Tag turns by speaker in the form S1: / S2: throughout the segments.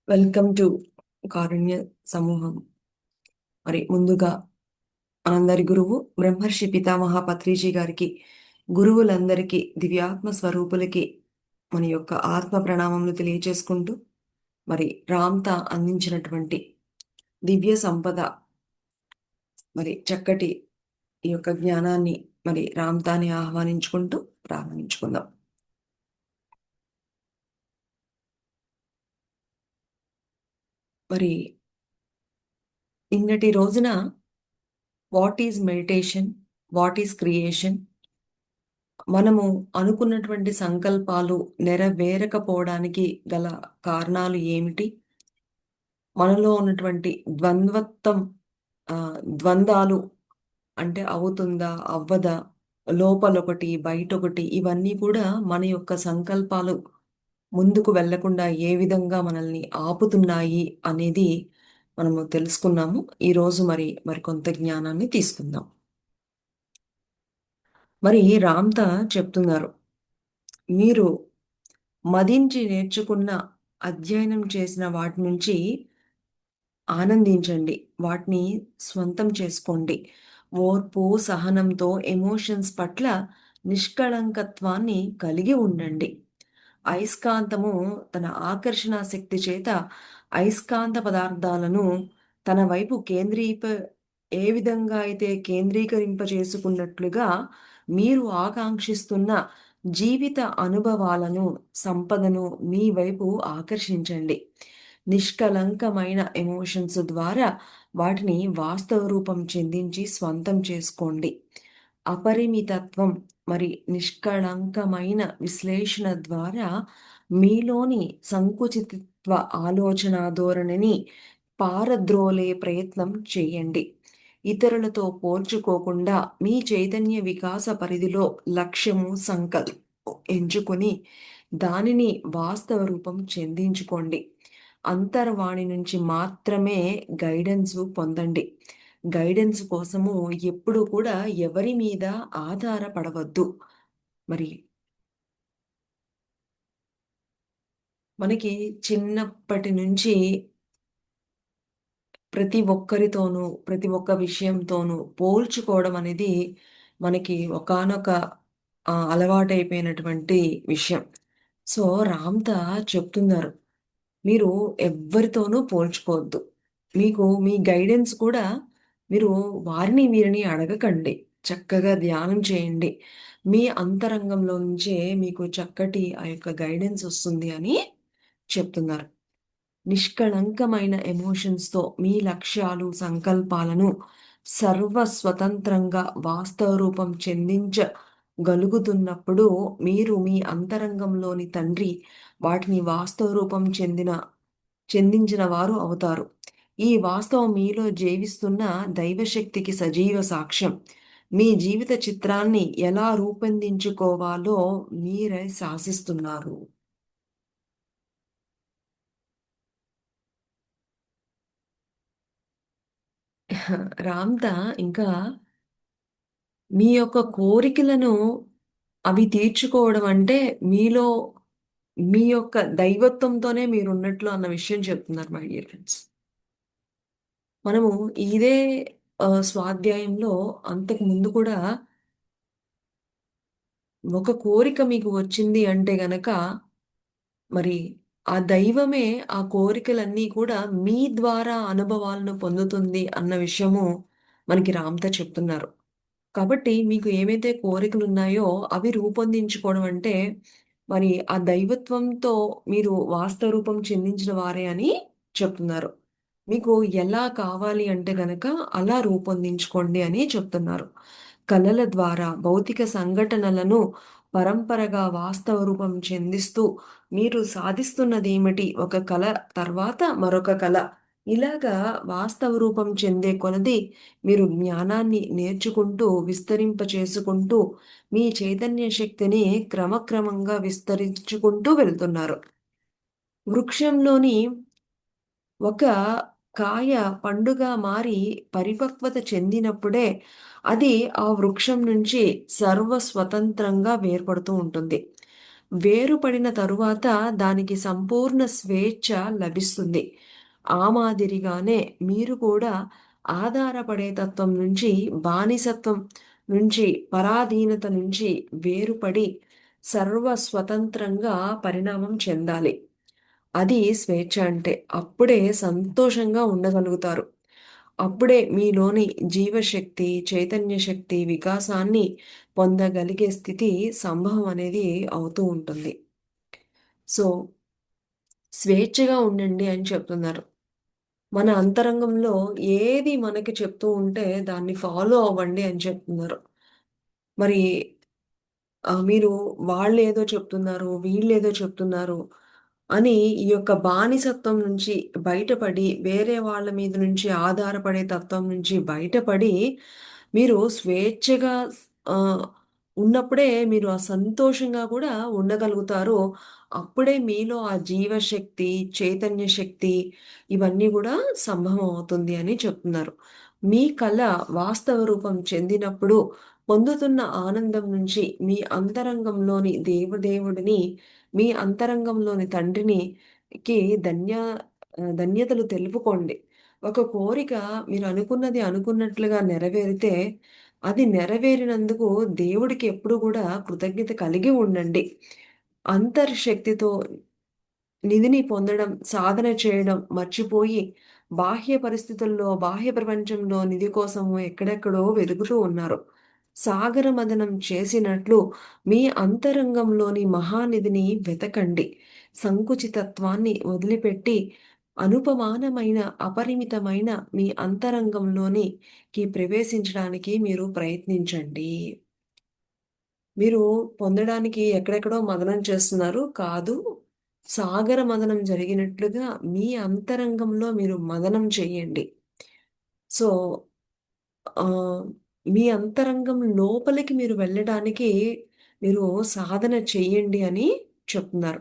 S1: Welcome to కారుణ్య సమూహం. మరి ముందుగా అందరి గురువు బ్రహ్మర్షి పితామహ పత్రిజీ గారికి, గురువులందరికీ, దివ్యాత్మ స్వరూపులకి మన యొక్క ఆత్మ ప్రణామములు తెలియచేసుకుంటూ, మరి రామ్తా అందించినటువంటి దివ్య సంపద, మరి చక్కటి ఈ యొక్క జ్ఞానాన్ని మరి రామ్తాని ఆహ్వానించుకుంటూ ప్రారంభించుకుందాం. మరి నిన్నటి రోజున what is meditation, what is creation, మనము అనుకున్నటువంటి సంకల్పాలు నెరవేరకపోవడానికి గల కారణాలు ఏమిటి? మనలో ఉన్నటువంటి ద్వంద్వత్వం, ద్వంద్వాలు అంటే అవుతుందా? అవ్వదా? లోపలొకటి, బయటొకటి, ఇవన్నీ కూడా మన యొక్క సంకల్పాలు ముందుకు వెళ్ళకుండా ఏ విధంగా మనల్ని ఆపుతున్నాయి అనేది మనము తెలుసుకున్నాము. ఈరోజు మరికొంత జ్ఞానాన్ని తీసుకుందాం. మరి రామ్తా చెప్తున్నారు, మీరు మదించి నేర్చుకున్న, అధ్యయనం చేసిన వాటి నుంచి ఆనందించండి. వాటిని స్వంతం చేసుకోండి. ఓర్పు, సహనంతో ఎమోషన్స్ పట్ల నిష్కళంకత్వాన్ని కలిగి ఉండండి. అయస్కాంతము తన ఆకర్షణ శక్తి చేత అయస్కాంత పదార్థాలను తన వైపు ఏ విధంగా అయితే కేంద్రీకరింప చేసుకున్నట్లుగా మీరు ఆకాంక్షిస్తున్న జీవిత అనుభవాలను, సంపదను మీ వైపు ఆకర్షించండి. నిష్కలంకమైన ఎమోషన్స్ ద్వారా వాటిని వాస్తవ రూపం చెందించి స్వంతం చేసుకోండి. అపరిమితత్వం మరి నిష్కళంకమైన విశ్లేషణ ద్వారా మీలోని సంకుచితత్వ ఆలోచన ధోరణిని పారద్రోలే ప్రయత్నం చేయండి. ఇతరులతో పోల్చుకోకుండా మీ చైతన్య వికాస పరిధిలో లక్ష్యము, సంకల్పం ఎంచుకొని దానిని వాస్తవ రూపం చెందించుకోండి. అంతర్వాణి నుంచి మాత్రమే గైడెన్స్ పొందండి. గైడెన్స్ కోసము ఎప్పుడు కూడా ఎవరి మీద ఆధారపడవద్దు. మరి మనకి చిన్నప్పటి నుంచి ప్రతి ఒక్కరితోనూ, ప్రతి ఒక్క విషయంతోనూ పోల్చుకోవడం అనేది మనకి ఒకానొక అలవాటైపోయినటువంటి విషయం. సో, రామ్‌తా చెప్తున్నారు, మీరు ఎవ్వరితోనూ పోల్చుకోవద్దు. మీకు మీ గైడెన్స్ కూడా మీరు వారిని వీరిని అడగకండి. చక్కగా ధ్యానం చేయండి. మీ అంతరంగంలో నుంచే మీకు చక్కటి ఆ యొక్క గైడెన్స్ వస్తుంది అని చెప్తున్నారు. నిష్కళంకమైన ఎమోషన్స్‌తో మీ లక్ష్యాలు, సంకల్పాలను సర్వస్వతంత్రంగా వాస్తవ రూపం చెందించగలుగుతున్నప్పుడు మీరు మీ అంతరంగంలోని తండ్రి వాటిని వాస్తవ రూపం చెందించిన వారు అవుతారు. ఈ వాస్తవం మీలో జీవిస్తున్న దైవశక్తికి సజీవ సాక్ష్యం. మీ జీవిత చిత్రాన్ని ఎలా రూపొందించుకోవాలో మీరే శాసిస్తున్నారు. రామ్‌తా ఇంకా మీ యొక్క కోరికలను అవి తీర్చుకోవడం అంటే మీలో మీ యొక్క దైవత్వంతోనే మీరున్నట్లు అన్న విషయం చెప్తున్నారు మై డియర్ ఫ్రెండ్స్. మనము ఇదే స్వాధ్యాయంలో అంతకు ముందు కూడా ఒక కోరిక మీకు వచ్చింది అంటే గనక మరి ఆ దైవమే ఆ కోరికలన్నీ కూడా మీ ద్వారా అనుభవాలను పొందుతుంది అన్న విషయము మనకి రామ్‌తా చెప్తున్నారు. కాబట్టి మీకు ఏవైతే కోరికలున్నాయో అవి రూపొందించుకోవడం అంటే, మరి ఆ దైవత్వంతో మీరు వాస్తవ రూపం చెందించిన వారే అని చెప్తున్నారు. మీకు ఎలా కావాలి అంటే గనక అలా రూపొందించుకోండి అని చెప్తున్నారు. కళల ద్వారా భౌతిక సంఘటనలను పరంపరగా వాస్తవ రూపం చెందిస్తూ మీరు సాధిస్తున్నదేమిటి? ఒక కళ తర్వాత మరొక కళ. ఇలాగా వాస్తవ రూపం చెందే కొలది మీరు జ్ఞానాన్ని నేర్చుకుంటూ, విస్తరింప చేసుకుంటూ, మీ చైతన్య శక్తిని క్రమక్రమంగా విస్తరించుకుంటూ వెళ్తున్నారు. వృక్షంలోని ఒక కాయ పండుగా మారి పరిపక్వత చెందినప్పుడే అది ఆ వృక్షం నుంచి సర్వస్వతంత్రంగా వేర్పడుతూ ఉంటుంది. వేరుపడిన తరువాత దానికి సంపూర్ణ స్వేచ్ఛ లభిస్తుంది. ఆ మాదిరిగానే మీరు కూడా ఆధారపడే తత్వం నుంచి, బానిసత్వం నుంచి, పరాధీనత నుంచి వేరుపడి సర్వస్వతంత్రంగా పరిణామం చెందాలి. అది స్వేచ్ఛ అంటే. అప్పుడే సంతోషంగా ఉండగలుగుతారు. అప్పుడే మీలోని జీవశక్తి, చైతన్య శక్తి వికాసాన్ని పొందగలిగే స్థితి సంభవం అనేది అవుతూ ఉంటుంది. సో, స్వేచ్ఛగా ఉండండి అని చెప్తున్నారు. మన అంతరంగంలో ఏది మనకి చెప్తూ ఉంటే దాన్ని ఫాలో అవ్వండి అని చెప్తున్నారు. మరి మీరు వాళ్ళేదో చెప్తున్నారు, వీళ్ళేదో చెప్తున్నారు అని ఈ యొక్క బానిసత్వం నుంచి బయటపడి, వేరే వాళ్ళ మీద నుంచి ఆధారపడే తత్వం నుంచి బయటపడి, మీరు స్వేచ్ఛగా ఆహ్, ఉన్నప్పుడే మీరు ఆ సంతోషంగా కూడా ఉండగలుగుతారు. అప్పుడే మీలో ఆ జీవశక్తి, చైతన్య శక్తి ఇవన్నీ గూడా సంభవం అవుతుంది అని చెప్తున్నారు. మీ కల వాస్తవ రూపం చెందినప్పుడు పొందుతున్న ఆనందం నుంచి మీ అంతరంగంలోని దేవదేవుడిని, మీ అంతరంగంలోని తండ్రిని కి ధన్య ధన్యతలు తెలుపుకోండి. ఒక కోరిక మీరు అనుకున్నది అనుకున్నట్లుగా నెరవేరితే, అది నెరవేరినందుకు దేవుడికి ఎప్పుడు గూడా కృతజ్ఞత కలిగి ఉండండి. అంతర్శక్తితో నిధిని పొందడం, సాధన చేయడం మర్చిపోయి, బాహ్య పరిస్థితుల్లో, బాహ్య ప్రపంచంలో నిధి కోసము ఎక్కడెక్కడో వెతుకుతూ ఉన్నారు. సాగర మథనం చేసినట్లు మీ అంతరంగంలోని మహానిధిని వెతకండి. సంకుచితత్వాన్ని వదిలిపెట్టి, అనుపమానమైన, అపరిమితమైన మీ అంతరంగంలోనికి ప్రవేశించడానికి మీరు ప్రయత్నించండి. మీరు పొందడానికి ఎక్కడెక్కడో మథనం చేస్తున్నారు. కాదు. సాగర మథనం జరిగినట్లుగా మీ అంతరంగంలో మీరు మథనం చేయండి. సో, ఆహ్, మీ అంతరంగం లోపలికి మీరు వెళ్ళడానికి మీరు సాధన చెయ్యండి అని చెప్తున్నారు.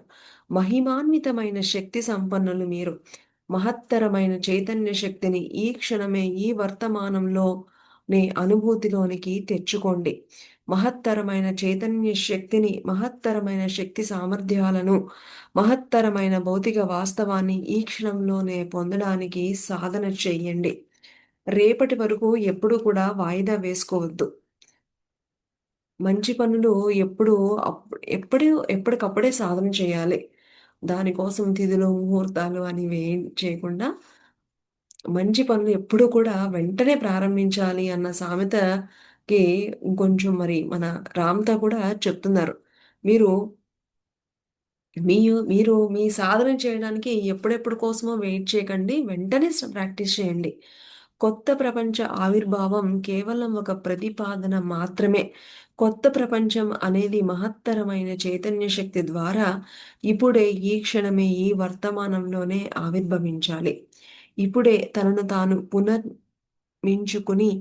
S1: మహిమాన్వితమైన శక్తి సంపన్నులు మీరు. మహత్తరమైన చైతన్య శక్తిని ఈ క్షణమే, ఈ వర్తమానంలోనే అనుభూతిలోనికి తెచ్చుకోండి. మహత్తరమైన చైతన్య శక్తిని, మహత్తరమైన శక్తి సామర్థ్యాలను, మహత్తరమైన భౌతిక వాస్తవాన్ని ఈ క్షణంలోనే పొందడానికి సాధన చెయ్యండి. రేపటి వరకు ఎప్పుడూ కూడా వాయిదా వేసుకోవద్దు. మంచి పనులు ఎప్పుడూ ఎప్పటికప్పుడే సాధన చేయాలి. దానికోసం తిథులు, ముహూర్తాలు అనేవేం చేయకుండా మంచి పనులు ఎప్పుడూ కూడా వెంటనే ప్రారంభించాలి అన్న సామెతకి ఇంకొంచెం మరి మన రామ్‌తా కూడా చెప్తున్నారు. మీరు మీరు మీ సాధన చేయడానికి ఎప్పుడెప్పుడు కోసమో వెయిట్ చేయకండి. వెంటనే ప్రాక్టీస్ చేయండి. కొత్త ప్రపంచ ఆవిర్భావం కేవలం ఒక ప్రతిపాదన మాత్రమే. కొత్త ప్రపంచం అనేది మహత్తరమైన చైతన్య శక్తి ద్వారా ఇప్పుడే, ఈ క్షణమే, ఈ వర్తమానంలోనే ఆవిర్భవించాలి. ఇప్పుడే తనను తాను పునర్మించుకుని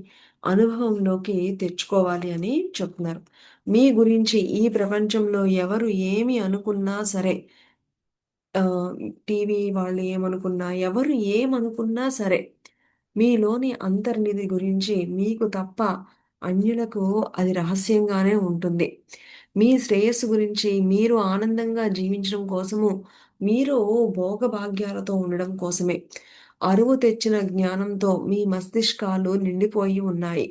S1: అనుభవంలోకి తెచ్చుకోవాలి అని చెప్తున్నారు. మీ గురించి ఈ ప్రపంచంలో ఎవరు ఏమి అనుకున్నా సరే, ఆహ్, టీవీ వాళ్ళు ఏమనుకున్నా, ఎవరు ఏమనుకున్నా సరే, మీలోని అంతర్నిధి గురించి మీకు తప్ప అన్యులకు అది రహస్యంగానే ఉంటుంది. మీ శ్రేయస్సు గురించి, మీరు ఆనందంగా జీవించడం కోసము, మీరు భోగభాగ్యాలతో ఉండడం కోసమే. అరువు తెచ్చిన జ్ఞానంతో మీ మస్తిష్కాలు నిండిపోయి ఉన్నాయి.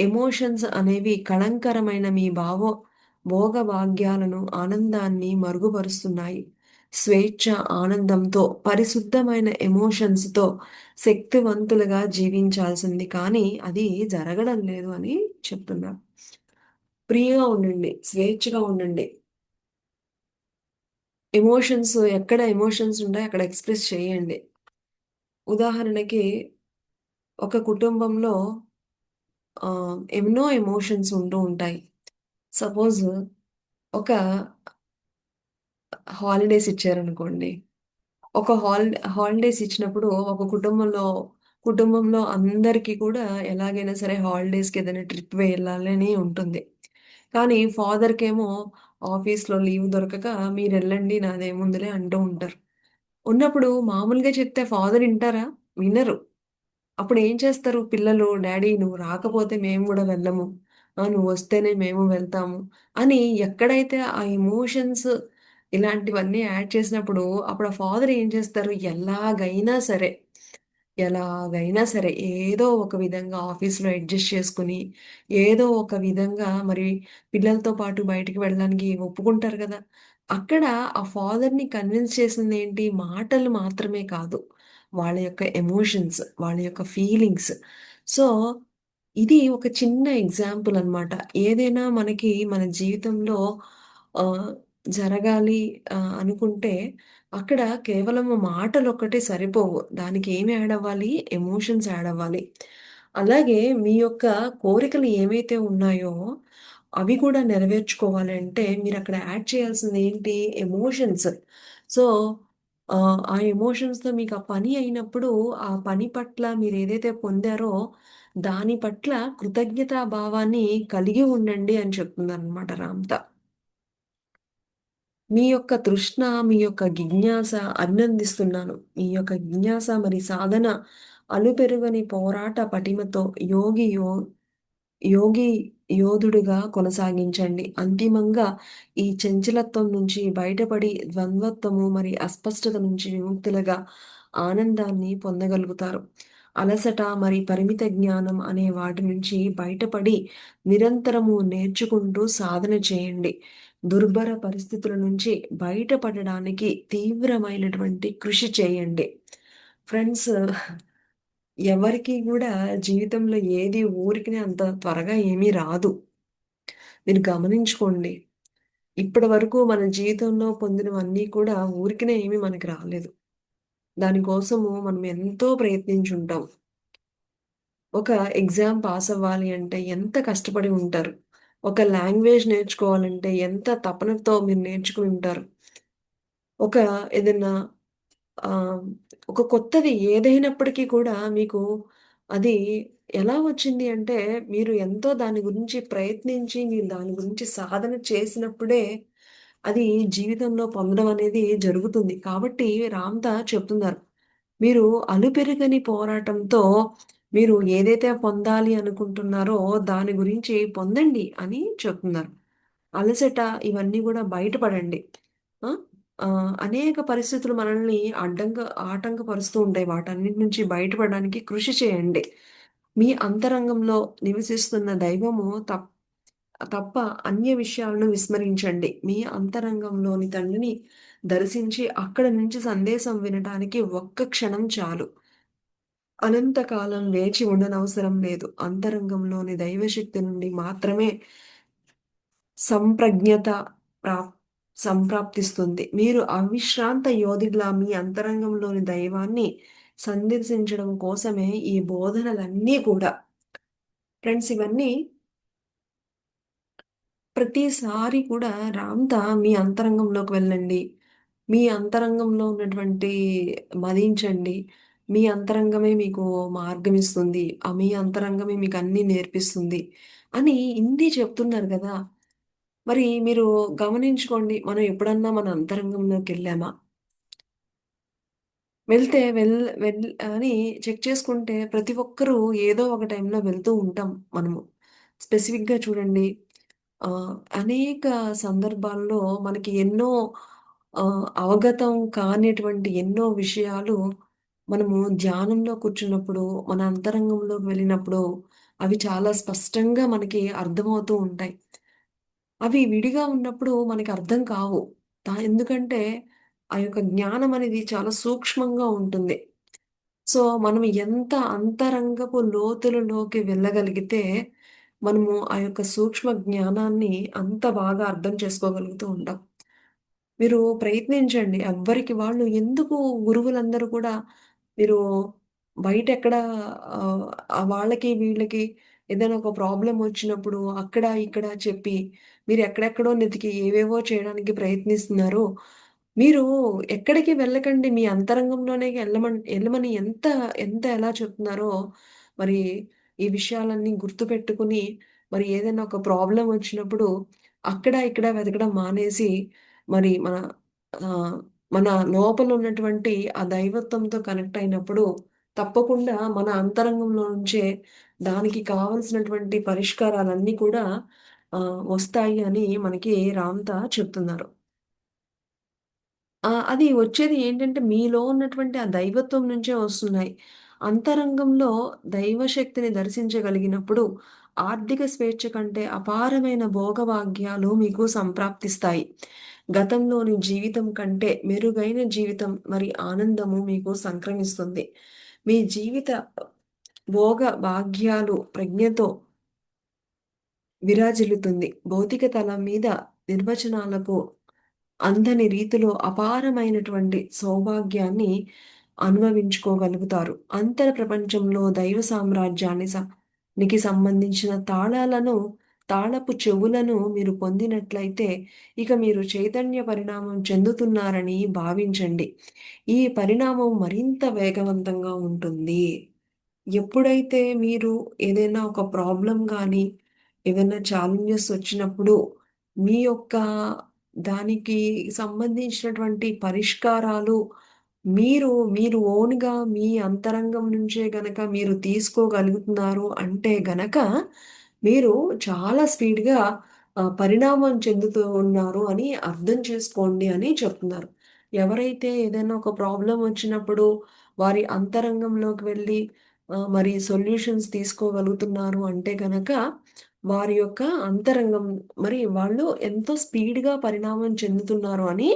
S1: ఎమోషన్స్ అనేవి కళంకరమైన మీ భోగభాగ్యాలను, ఆనందాన్ని మరుగుపరుస్తున్నాయి. స్వేచ్ఛ, ఆనందంతో, పరిశుద్ధమైన ఎమోషన్స్‌తో శక్తివంతులుగా జీవించాల్సింది కానీ, అది జరగడం లేదు అని చెప్తున్నారు. ఫ్రీగా ఉండండి. స్వేచ్ఛగా ఉండండి. ఎక్కడ ఎమోషన్స్ ఉంటాయో అక్కడ ఎక్స్‌ప్రెస్ చేయండి. ఉదాహరణకి ఒక కుటుంబంలో ఎన్నో ఎమోషన్స్ ఉంటూ ఉంటాయి. సపోజ్ ఒక హాలిడేస్ ఇచ్చారనుకోండి. ఒక హాలిడేస్ ఇచ్చినప్పుడు ఒక కుటుంబంలో అందరికీ కూడా ఎలాగైనా సరే హాలిడేస్‌కి ఏదైనా ట్రిప్ వెళ్ళాలని ఉంటుంది. కానీ ఫాదర్‌కేమో ఆఫీస్‌లో లీవ్ దొరకక మీరెళ్ళండి నాదేముందిలే అంటూ ఉంటారు. ఉన్నప్పుడు మామూలుగా చెప్తే ఫాదర్ ఇంటారా? వినరు. అప్పుడేం చేస్తారు పిల్లలు, డాడీ నువ్వు రాకపోతే మేము గూడా వెళ్ళము. నువ్వొస్తేనే మేము వెళ్తాము అని ఎక్కడైతే ఆ ఎమోషన్స్ ఇలాంటివన్నీ యాడ్ చేసినప్పుడు అప్పుడు ఆ ఫాదర్ ఏం చేస్తారు? ఎలాగైనా సరే ఏదో ఒక విధంగా ఆఫీస్‌లో అడ్జస్ట్ చేసుకొని, ఏదో ఒక విధంగా మరి పిల్లలతో పాటు బయటికి వెళ్ళడానికి ఒప్పుకుంటారు గదా! అక్కడ ఆ ఫాదర్‌ని కన్విన్స్ చేసిందేంటి? మాటలు మాత్రమే కాదు. వాళ్ళ యొక్క ఎమోషన్స్, వాళ్ళ యొక్క ఫీలింగ్స్. సో, ఇది ఒక చిన్న ఎగ్జాంపుల్ అన్నమాట. ఏదైనా మనకి మన జీవితంలో ఆహ్, జరగాలి అనుకుంటే అక్కడ కేవలం మాటలొక్కటే సరిపోవు. దానికి ఏమి యాడ్ అవ్వాలి? ఎమోషన్స్ యాడ్ అవ్వాలి. అలాగే మీ యొక్క కోరికలు ఏవైతే ఉన్నాయో, అవి కూడా నెరవేర్చుకోవాలంటే మీరక్కడ యాడ్ చేయాల్సిందేంటి? ఎమోషన్స్. సో, ఆ ఎమోషన్స్‌తో మీకు ఆ పని అయినప్పుడు, ఆ పని పట్ల మీరేదైతే పొందారో, దాని పట్ల కృతజ్ఞతా భావాన్ని కలిగి ఉండండి అని చెప్తుందనమాట రామ్‌త. మీ యొక్క తృష్ణ, మీ యొక్క జిజ్ఞాస అభినందిస్తున్నాను. మీ యొక్క జిజ్ఞాస మరి సాధన అలుపెరుగని పోరాట పటిమతో యోగి యోధుడిగా కొనసాగించండి. అంతిమంగా ఈ చంచలత్వం నుంచి బయటపడి ద్వంద్వత్వము మరి అస్పష్టత నుంచి విముక్తులుగా ఆనందాన్ని పొందగలుగుతారు. అలసట మరి పరిమిత జ్ఞానం అనే వాటి నుంచి బయటపడి నిరంతరము నేర్చుకుంటూ సాధన చేయండి. దుర్భర పరిస్థితుల నుంచి బయటపడడానికి తీవ్రమైనటువంటి కృషి చేయండి. ఫ్రెండ్స్, ఎవరికీ గూడా జీవితంలో ఏది ఊరికనే అంత త్వరగా ఏమీ రాదు. మీరు గమనించుకోండి. ఇప్పటి వరకు మన జీవితంలో పొందినవన్నీ కూడా ఊరికనే ఏమీ మనకి రాలేదు. దాని కోసము మనం ఎంతో ప్రయత్నించుంటాం. ఒక ఎగ్జామ్ పాస్ అవ్వాలి అంటే ఎంత కష్టపడి ఉంటారు. ఒక లాంగ్వేజ్ నేర్చుకోవాలంటే ఎంత తపనతో మీరు నేర్చుకుని ఉంటారు. ఒక ఏదన్నా ఆహ్, ఒక కొత్తది ఏదైనప్పటికీ కూడా మీకు అది ఎలా వచ్చింది అంటే, మీరు ఎంతో దాని గురించి ప్రయత్నించి, మీరు దాని గురించి సాధన చేసినప్పుడే, అది జీవితంలో పొందడం అనేది జరుగుతుంది. కాబట్టి రామ్‌త చెప్తున్నారు. మీరు అలుపెరగని పోరాటంతో మీరు ఏదైతే పొందాలి అనుకుంటున్నారో, దాని గురించి పొందండి అని చెప్తున్నారు. అలసట ఇవన్నీ గూడా బయటపడండి. ఆ! అనేక పరిస్థితులు మనల్ని ఆటంకపరుస్తూ ఉంటాయి. వాటన్నిటి నుంచి బయటపడడానికి కృషి చేయండి. మీ అంతరంగంలో నివసిస్తున్న దైవము తప్ప అన్య విషయాలను విస్మరించండి. మీ అంతరంగంలోని తండ్రిని దర్శించి అక్కడ నుంచి సందేశం వినటానికి ఒక్క క్షణం చాలు. అనంతకాలం వేచి ఉండనవసరం లేదు. అంతరంగంలోని దైవశక్తి నుండి మాత్రమే సంప్రజ్ఞత ప్రాప్ సంప్రాప్తిస్తుంది. మీరు అవిశ్రాంత యోధుడిలా మీ అంతరంగంలోని దైవాన్ని సందర్శించడం కోసమే ఈ బోధనలన్నీ కూడా. ఫ్రెండ్స్, ఇవన్నీ ప్రతిసారి కూడా రామ్‌తా మీ అంతరంగంలోకి వెళ్ళండి. మీ అంతరంగంలో ఉన్నటువంటి మదించండి. మీ అంతరంగమే మీకు మార్గమిస్తుంది. మీ అంతరంగమే మీకన్నీ నేర్పిస్తుంది అని ఇన్ని చెప్తున్నారు గదా! మరి మీరు గమనించుకోండి. మనం ఎప్పుడన్నా మన అంతరంగంలోకెళ్ళామా? వెళ్తే వెళ్ అని చెక్ చేసుకుంటే ప్రతి ఒక్కరూ ఏదో ఒక టైంలో వెళ్తూ ఉంటాం మనము. స్పెసిఫిక్‌గా చూడండి. అనేక సందర్భాల్లో మనకి ఎన్నో అవగతం కానిటువంటి ఎన్నో విషయాలు మనము ధ్యానంలో కూర్చున్నప్పుడు, మన అంతరంగంలోకి వెళ్ళినప్పుడు అవి చాలా స్పష్టంగా మనకి అర్థమవుతూ ఉంటాయి. అవి విడిగా ఉన్నప్పుడు మనకర్థం కావు. ఎందుకంటే, ఆ యొక్క జ్ఞానం అనేది చాలా సూక్ష్మంగా ఉంటుంది. సో, మనం ఎంత అంతరంగపు లోతులలోకి వెళ్ళగలిగితే, మనము ఆ యొక్క సూక్ష్మ జ్ఞానాన్ని అంత బాగా అర్థం చేసుకోగలుగుతూ ఉంటాం. మీరు ప్రయత్నించండి. ఎవ్వరికి వాళ్ళు ఎందుకు గురువులందరూ కూడా మీరు బయటెక్కడ ఆహ్, వాళ్ళకి వీళ్ళకి ఏదైనా ఒక ప్రాబ్లమ్ వచ్చినప్పుడు అక్కడ, ఇక్కడ చెప్పి మీరు ఎక్కడెక్కడో వెతికి ఏవేవో చేయడానికి ప్రయత్నిస్తున్నారు. మీరు ఎక్కడికి వెళ్ళకండి. మీ అంతరంగంలోనే ఎళ్ళమని ఎంత ఎలా చెప్తున్నారో మరి ఈ విషయాలన్నీ గుర్తుపెట్టుకొని మరి ఏదైనా ఒక ప్రాబ్లమ్ వచ్చినప్పుడు అక్కడ, ఇక్కడ వెతకడం మానేసి మరి ఆహ్, మన లోపల ఉన్నటువంటి ఆ దైవత్వంతో కనెక్ట్ అయినప్పుడు తప్పకుండా మన అంతరంగంలో నుంచే దానికి కావాల్సినటువంటి పరిష్కారాలన్నీ కూడా వస్తాయి అని మనకి రామ్‌తా చెప్తున్నారు. అది వచ్చేది ఏంటంటే మీలో ఉన్నటువంటి ఆ దైవత్వం నుంచే వస్తున్నాయి. అంతరంగంలో దైవశక్తిని దర్శించగలిగినప్పుడు ఆర్థిక స్వేచ్ఛ కంటే అపారమైన భోగభాగ్యాలు మీకు సంప్రాప్తిస్తాయి. గతంలోని జీవితం కంటే మెరుగైన జీవితం మరి ఆనందము మీకు సంక్రమిస్తుంది. మీ జీవిత భోగ భాగ్యాలు ప్రజ్ఞతో విరాజిల్లుతుంది. భౌతిక తలం మీద నిర్వచనాలకు అందని రీతిలో అపారమైనటువంటి సౌభాగ్యాన్ని అనుభవించుకోగలుగుతారు. అంతర ప్రపంచంలో దైవ సామ్రాజ్యానికి సంబంధించిన తాళపు చెవులను మీరు పొందినట్లయితే, ఇక మీరు చైతన్య పరిణామం చెందుతున్నారని భావించండి. ఈ పరిణామం మరింత వేగవంతంగా ఉంటుంది. ఎప్పుడైతే మీరు ఏదైనా ఒక ప్రాబ్లమ్ గానీ, ఏదైనా ఛాలెంజెస్ వచ్చినప్పుడు, మీ యొక్క దానికి సంబంధించినటువంటి పరిష్కారాలు మీరు ఓన్‌గా మీ అంతరంగం నుంచే గనక మీరు తీసుకోగలుగుతున్నారు అంటే గనక, మీరు చాలా స్పీడ్‌గా పరిణామం చెందుతూ ఉన్నారు అని అర్థం చేసుకోండి అని చెప్తున్నారు. ఎవరైతే ఏదైనా ఒక ప్రాబ్లమ్ వచ్చినప్పుడు వారి అంతరంగంలోకి వెళ్లి మరి సొల్యూషన్స్ తీసుకోగలుగుతున్నారు అంటే గనక, వారి యొక్క అంతరంగం మరి వాళ్ళు ఎంతో స్పీడ్‌గా పరిణామం చెందుతున్నారు అని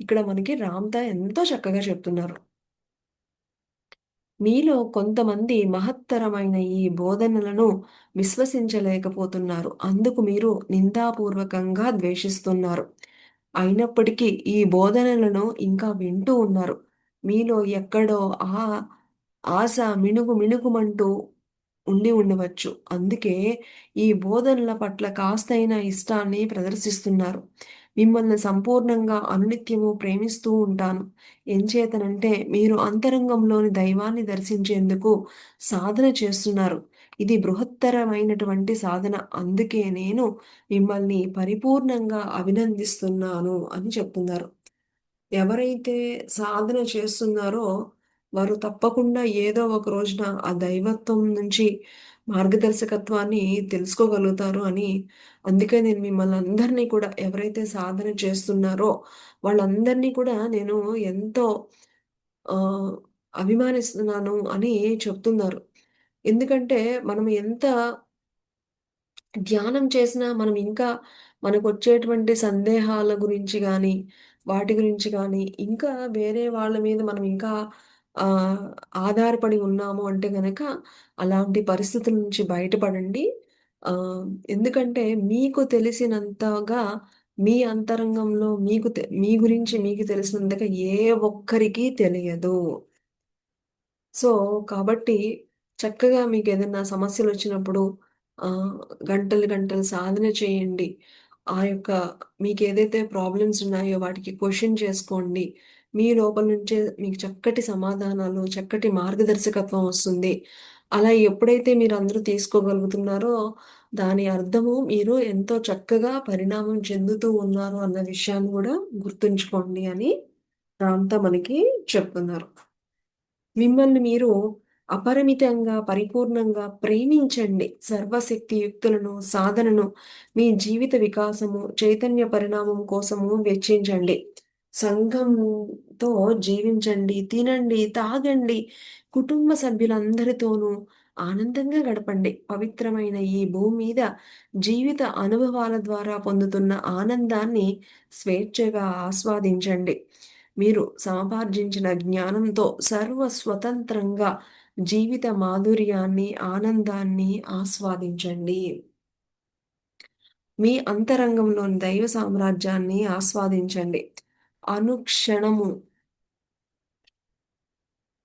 S1: ఇక్కడ మనకి రామ్‌తా ఎంతో చక్కగా చెప్తున్నారు. మీలో కొంతమంది మహత్తరమైన ఈ బోధనలను విశ్వసించలేకపోతున్నారు. అందుకు మీరు నిందాపూర్వకంగా ద్వేషిస్తున్నారు. అయినప్పటికీ ఈ బోధనలను ఇంకా వింటూ ఉన్నారు. మీలో ఎక్కడో ఆ ఆశ మిణుగుమంటూ ఉండవచ్చు. అందుకే ఈ బోధనల పట్ల కాస్తైన ఇష్టాన్ని ప్రదర్శిస్తున్నారు. మిమ్మల్ని సంపూర్ణంగా అనునిత్యము ప్రేమిస్తూ ఉంటాను. ఎంచేతనంటే మీరు అంతరంగంలోని దైవాన్ని దర్శించేందుకు సాధన చేస్తున్నారు. ఇది బృహత్తరమైనటువంటి సాధన. అందుకే నేను మిమ్మల్ని పరిపూర్ణంగా అభినందిస్తున్నాను అని చెప్తున్నారు. ఎవరైతే సాధన చేస్తున్నారో వారు తప్పకుండా ఏదో ఒక రోజున ఆ దైవత్వం నుంచి మార్గదర్శకత్వాన్ని తెలుసుకోగలుగుతారు అని అందుకే నేను మిమ్మల్ని అందరినీ కూడా ఎవరైతే సాధన చేస్తున్నారో వాళ్ళందరినీ కూడా నేను ఎంతో ఆహ్, అభిమానిస్తున్నాను అని చెప్తున్నారు. ఎందుకంటే మనం ఎంత ధ్యానం చేసినా మనం ఇంకా మనకొచ్చేటువంటి సందేహాల గురించి గానీ, వాటి గురించి గానీ, ఇంకా వేరే వాళ్ళ మీద మనం ఇంకా ఆహ్, ఆధారపడి ఉన్నాము అంటే గనక, అలాంటి పరిస్థితుల నుంచి బయటపడండి. ఆహ్, ఎందుకంటే మీకు తెలిసినంతగా మీ అంతరంగంలో మీ గురించి మీకు తెలిసినంతగా ఏ ఒక్కరికీ తెలియదు. సో, కాబట్టి చక్కగా మీకేదన్నా సమస్యలొచ్చినప్పుడు ఆహ్, గంటలు సాధన చేయండి. ఆ యొక్క మీకేదైతే ప్రాబ్లమ్స్ ఉన్నాయో వాటికి క్వెషన్ చేసుకోండి. మీ లోపల నుంచే మీకు చక్కటి సమాధానాలు, చక్కటి మార్గదర్శకత్వం వస్తుంది. అలా ఎప్పుడైతే మీరందరూ తీసుకోగలుగుతున్నారో దాని అర్థము మీరు ఎంతో చక్కగా పరిణామం చెందుతూ ఉన్నారు అన్న విషయాన్ని గూడా గుర్తుంచుకోండి అని రాంతా మనకి చెప్తున్నారు. మిమ్మల్ని మీరు అపరిమితంగా, పరిపూర్ణంగా ప్రేమించండి. సర్వశక్తియుక్తులను, సాధనను మీ జీవిత వికాసము, చైతన్య పరిణామం కోసము వెచ్చించండి. సంఘంతో జీవించండి, తినండి, తాగండి, కుటుంబ సభ్యులందరితోనూ ఆనందంగా గడపండి. పవిత్రమైన ఈ భూమి మీద జీవిత అనుభవాల ద్వారా పొందుతున్న ఆనందాన్ని స్వేచ్ఛగా ఆస్వాదించండి. మీరు సముపార్జించిన జ్ఞానంతో స్వతంత్రంగా జీవిత మాధుర్యాన్ని, ఆనందాన్ని ఆస్వాదించండి. మీ అంతరంగంలోని దైవ సామ్రాజ్యాన్ని ఆస్వాదించండి. అనుక్షణము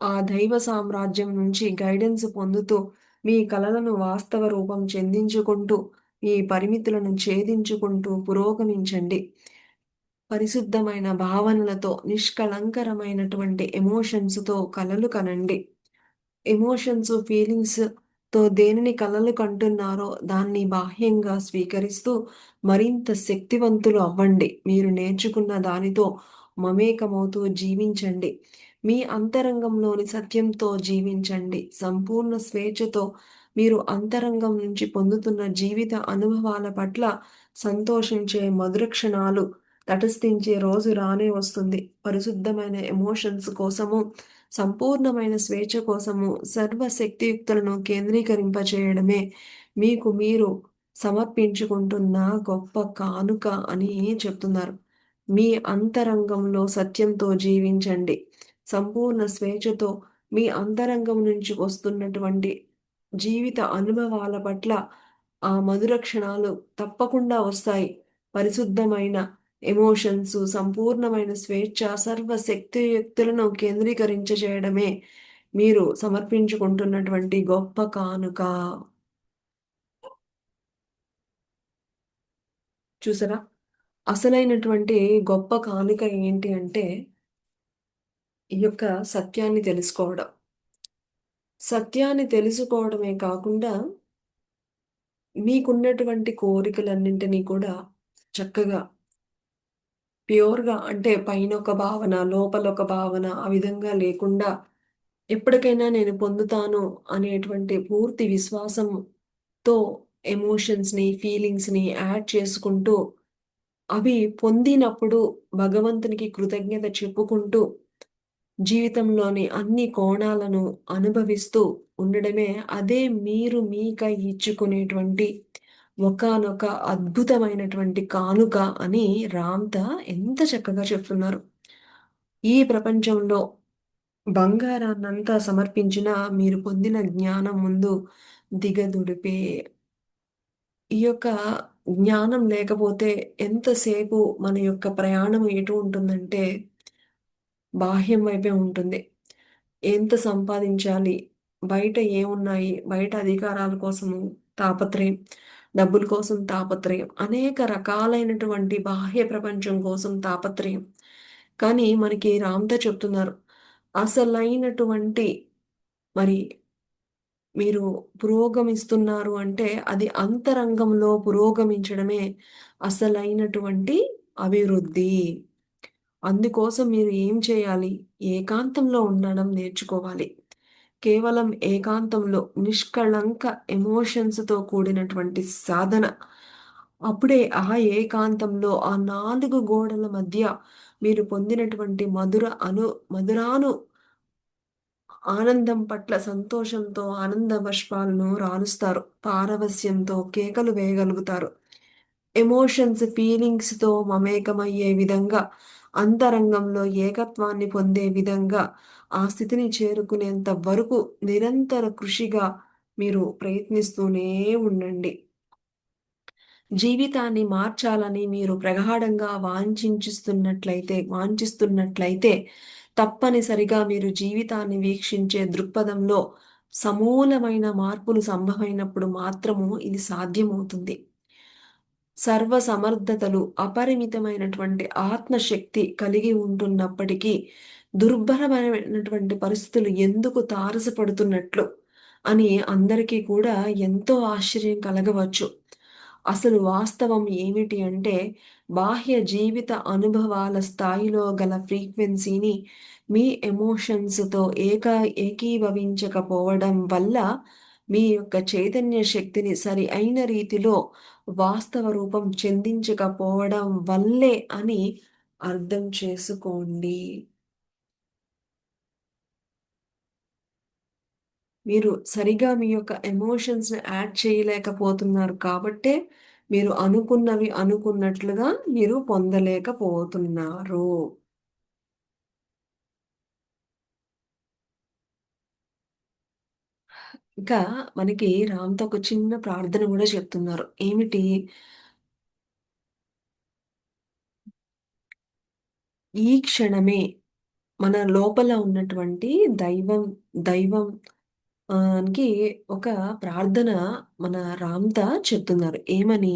S1: ఆ దైవ సామ్రాజ్యం నుంచి గైడెన్స్ పొందుతూ, మీ కలలను వాస్తవ రూపం చెందించుకుంటూ, మీ పరిమితులను ఛేదించుకుంటూ పురోగమించండి. పరిశుద్ధమైన భావనలతో, నిష్కళంకరమైనటువంటి ఎమోషన్స్‌తో కలలు కనండి. ఎమోషన్స్, ఫీలింగ్స్‌తో దేనిని కలలు కంటున్నారో దాన్ని బాహ్యంగా స్వీకరిస్తూ మరింత శక్తివంతులు అవ్వండి. మీరు నేర్చుకున్న దానితో మమేకమవుతూ జీవించండి. మీ అంతరంగంలోని సత్యంతో జీవించండి. సంపూర్ణ స్వేచ్ఛతో మీరు అంతరంగం నుంచి పొందుతున్న జీవిత అనుభవాల పట్ల సంతోషించే మధుర క్షణాలు తటస్థించే రోజు రానే వస్తుంది. పరిశుద్ధమైన ఎమోషన్స్ కోసము, సంపూర్ణమైన స్వేచ్ఛ కోసము సర్వశక్తియుక్తులను కేంద్రీకరింపచేయడమే మీకు మీరు సమర్పించుకుంటున్న గొప్ప కానుక అని చెప్తున్నారు. మీ అంతరంగంలో సత్యంతో జీవించండి. సంపూర్ణ స్వేచ్ఛతో మీ అంతరంగం నుంచి వస్తున్నటువంటి జీవిత అనుభవాల పట్ల ఆ మధుర క్షణాలు తప్పకుండా వస్తాయి. పరిశుద్ధమైన ఎమోషన్స్, సంపూర్ణమైన స్వేచ్ఛ, సర్వశక్తియుక్తులను కేంద్రీకరించజేయడమే మీరు సమర్పించుకుంటున్నటువంటి గొప్ప కానుక. చూసారా? అసలైనటువంటి గొప్ప కానుక ఏంటి అంటే, ఈ యొక్క సత్యాన్ని తెలుసుకోవడం. సత్యాన్ని తెలుసుకోవడమే కాకుండా, మీకున్నటువంటి కోరికలన్నింటినీ కూడా చక్కగా ప్యూర్‌గా అంటే పైనొక భావన, లోపలొక భావన ఆ విధంగా లేకుండా ఎప్పటికైనా నేను పొందుతాను అనేటువంటి పూర్తి విశ్వాసంతో ఎమోషన్స్‌ని, ఫీలింగ్స్‌ని యాడ్ చేసుకుంటూ అవి పొందినప్పుడు భగవంతునికి కృతజ్ఞత చెప్పుకుంటూ జీవితంలోని అన్ని కోణాలను అనుభవిస్తూ ఉండడమే అదే మీరు మీకై ఇచ్చుకునేటువంటి ఒకానొక అద్భుతమైనటువంటి కానుక అని రామ్‌త ఎంత చక్కగా చెప్తున్నారు. ఈ ప్రపంచంలో బంగారాన్నంతా సమర్పించినా మీరు పొందిన జ్ఞానం ముందు దిగదుడిపే. ఈ యొక్క జ్ఞానం లేకపోతే ఎంతసేపు మన యొక్క ప్రయాణం ఎటు ఉంటుందంటే బాహ్యం వైపే ఉంటుంది. ఎంత సంపాదించాలి? బయట ఏమున్నాయి? బయట అధికారాల కోసము తాపత్రయం, డబ్బుల కోసం తాపత్రయం, అనేక రకాలైనటువంటి బాహ్య ప్రపంచం కోసం తాపత్రయం. కానీ మనకి రామ్‌తో చెప్తున్నారు. అసలైనటువంటి మరి మీరు పురోగమిస్తున్నారు అంటే అది అంతరంగంలో పురోగమించడమే అసలైనటువంటి అభివృద్ధి. అందుకోసం మీరు ఏం చేయాలి? ఏకాంతంలో ఉండడం నేర్చుకోవాలి. కేవలం ఏకాంతంలో నిష్కళంక ఎమోషన్స్‌తో కూడినటువంటి సాధన. అప్పుడే ఆ ఏకాంతంలో ఆ 4 గోడల మధ్య మీరు పొందినటువంటి మధురాను ఆనందం పట్ల సంతోషంతో ఆనంద బాష్పాలను రాలుస్తారు. పారవస్యంతో కేకలు వేయగలుగుతారు. ఎమోషన్స్, ఫీలింగ్స్‌తో మమేకమయ్యే విధంగా, అంతరంగంలో ఏకత్వాన్ని పొందే విధంగా, ఆ స్థితిని చేరుకునేంత వరకు నిరంతర కృషిగా మీరు ప్రయత్నిస్తూనే ఉండండి. జీవితాన్ని మార్చాలని మీరు ప్రగాఢంగా వాంఛిస్తున్నట్లయితే తప్పనిసరిగా మీరు జీవితాన్ని వీక్షించే దృక్పథంలో సమూలమైన మార్పులు సంభవమైనప్పుడు మాత్రము ఇది సాధ్యమవుతుంది. సర్వసమర్థతలు, అపరిమితమైనటువంటి ఆత్మశక్తి కలిగి ఉంటున్నప్పటికీ, దుర్భరమైనటువంటి పరిస్థితులు ఎందుకు తారసపడుతున్నట్లు అని అందరికీ కూడా ఎంతో ఆశ్చర్యం కలగవచ్చు. అసలు వాస్తవం ఏమిటి అంటే, బాహ్య జీవిత అనుభవాల స్థాయిలో గల ఫ్రీక్వెన్సీని మీ ఎమోషన్స్‌తో ఏకీభవించకపోవడం వల్ల, మీ యొక్క చైతన్య శక్తిని సరి అయిన రీతిలో వాస్తవ రూపం చెందించకపోవడం వల్లే అని అర్థం చేసుకోండి. మీరు సరిగా మీ యొక్క ఎమోషన్స్‌ని యాడ్ చేయలేకపోతున్నారు కాబట్టే, మీరు అనుకున్నవి అనుకున్నట్లుగా మీరు పొందలేకపోతున్నారు. ఇంకా మనకి రామ్‌తో ఒక చిన్న ప్రార్థన గూడా చెప్తున్నారు. ఏమిటి? ఈ క్షణమే మన లోపల ఉన్నటువంటి దైవం దైవం కి ఒక ప్రార్థన మన రామ్‌త చెప్తున్నారు. ఏమని?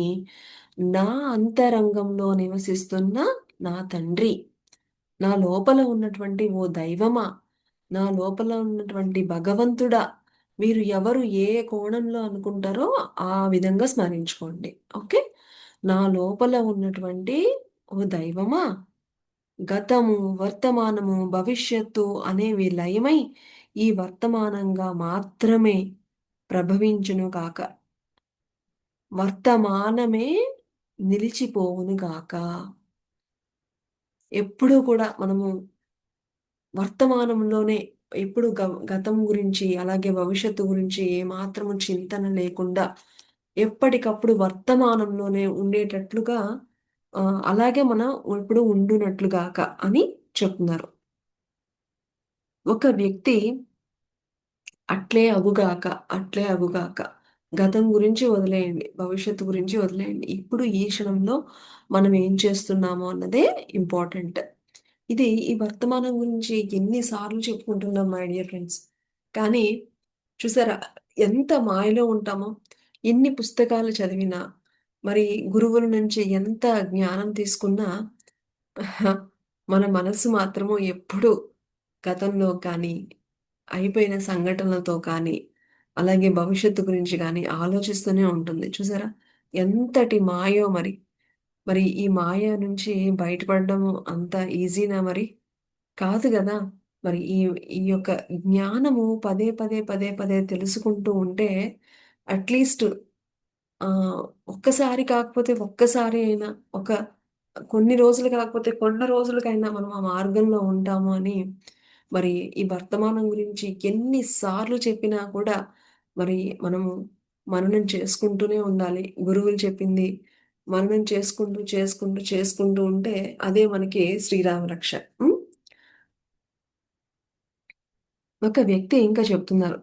S1: నా అంతరంగంలో నివసిస్తున్న నా తండ్రి, నా లోపల ఉన్నటువంటి ఓ దైవమా, నా లోపల ఉన్నటువంటి భగవంతుడా, మీరు ఎవరు ఏ కోణంలో అనుకుంటారో ఆ విధంగా స్మరించుకోండి. ఓకే. నా లోపల ఉన్నటువంటి ఓ దైవమా, గతము, వర్తమానము, భవిష్యత్తు అనేవి లయమై ఈ వర్తమానంగా మాత్రమే ప్రభవించును గాక. వర్తమానమే నిలిచిపోవును గాక. ఎప్పుడూ కూడా మనము వర్తమానంలోనే ఎప్పుడు గతం గురించి అలాగే భవిష్యత్తు గురించి ఏమాత్రము చింతన లేకుండా ఎప్పటికప్పుడు వర్తమానంలోనే ఉండేటట్లుగా అలాగే మనం ఎప్పుడు ఉండునట్లుగాక అని చెప్తున్నారు. ఒక వ్యక్తి అట్లే అగుగాక, అట్లే అగుగాక. గతం గురించి వదిలేయండి. భవిష్యత్తు గురించి వదిలేయండి. ఇప్పుడు ఈ క్షణంలో మనం ఏం చేస్తున్నామో అన్నదే ఇంపార్టెంట్. ఇది ఈ వర్తమానం గురించి ఎన్ని సార్లు చెప్పుకుంటున్నాం మై డియర్ ఫ్రెండ్స్. కానీ చూసారా ఎంత మాయలో ఉంటామో, ఎన్ని పుస్తకాలు చదివినా, మరి గురువుల నుంచి ఎంత జ్ఞానం తీసుకున్నా మన మనసు మాత్రము ఎప్పుడు గతంలో కానీ, అయిపోయిన సంఘటనలతో కానీ, అలాగే భవిష్యత్తు గురించి గానీ ఆలోచిస్తూనే ఉంటుంది. చూసారా? ఎంతటి మాయో మరి. మరి ఈ మాయ నుంచి బయటపడడము అంత ఈజీనా మరి? కాదు గదా! మరి ఈ ఈ యొక్క జ్ఞానము పదే, పదే, పదే, పదే తెలుసుకుంటూ ఉంటే అట్‌లీస్ట్ ఒక్కసారి కాకపోతే ఒక్కసారి అయినా, ఒక కొన్ని రోజులు కాకపోతే కొన్ని రోజులకైనా మనం ఆ మార్గంలో ఉంటాము అని మరి ఈ వర్తమానం గురించి ఎన్ని సార్లు చెప్పినా కూడా మరి మనము మననం చేసుకుంటూనే ఉండాలి. గురువులు చెప్పింది మననం చేసుకుంటూ, చేసుకుంటూ, చేసుకుంటూ ఉంటే అదే మనకి శ్రీరామ రక్ష. హ్మ్. ఒక వ్యక్తి ఇంకా చెప్తున్నారు.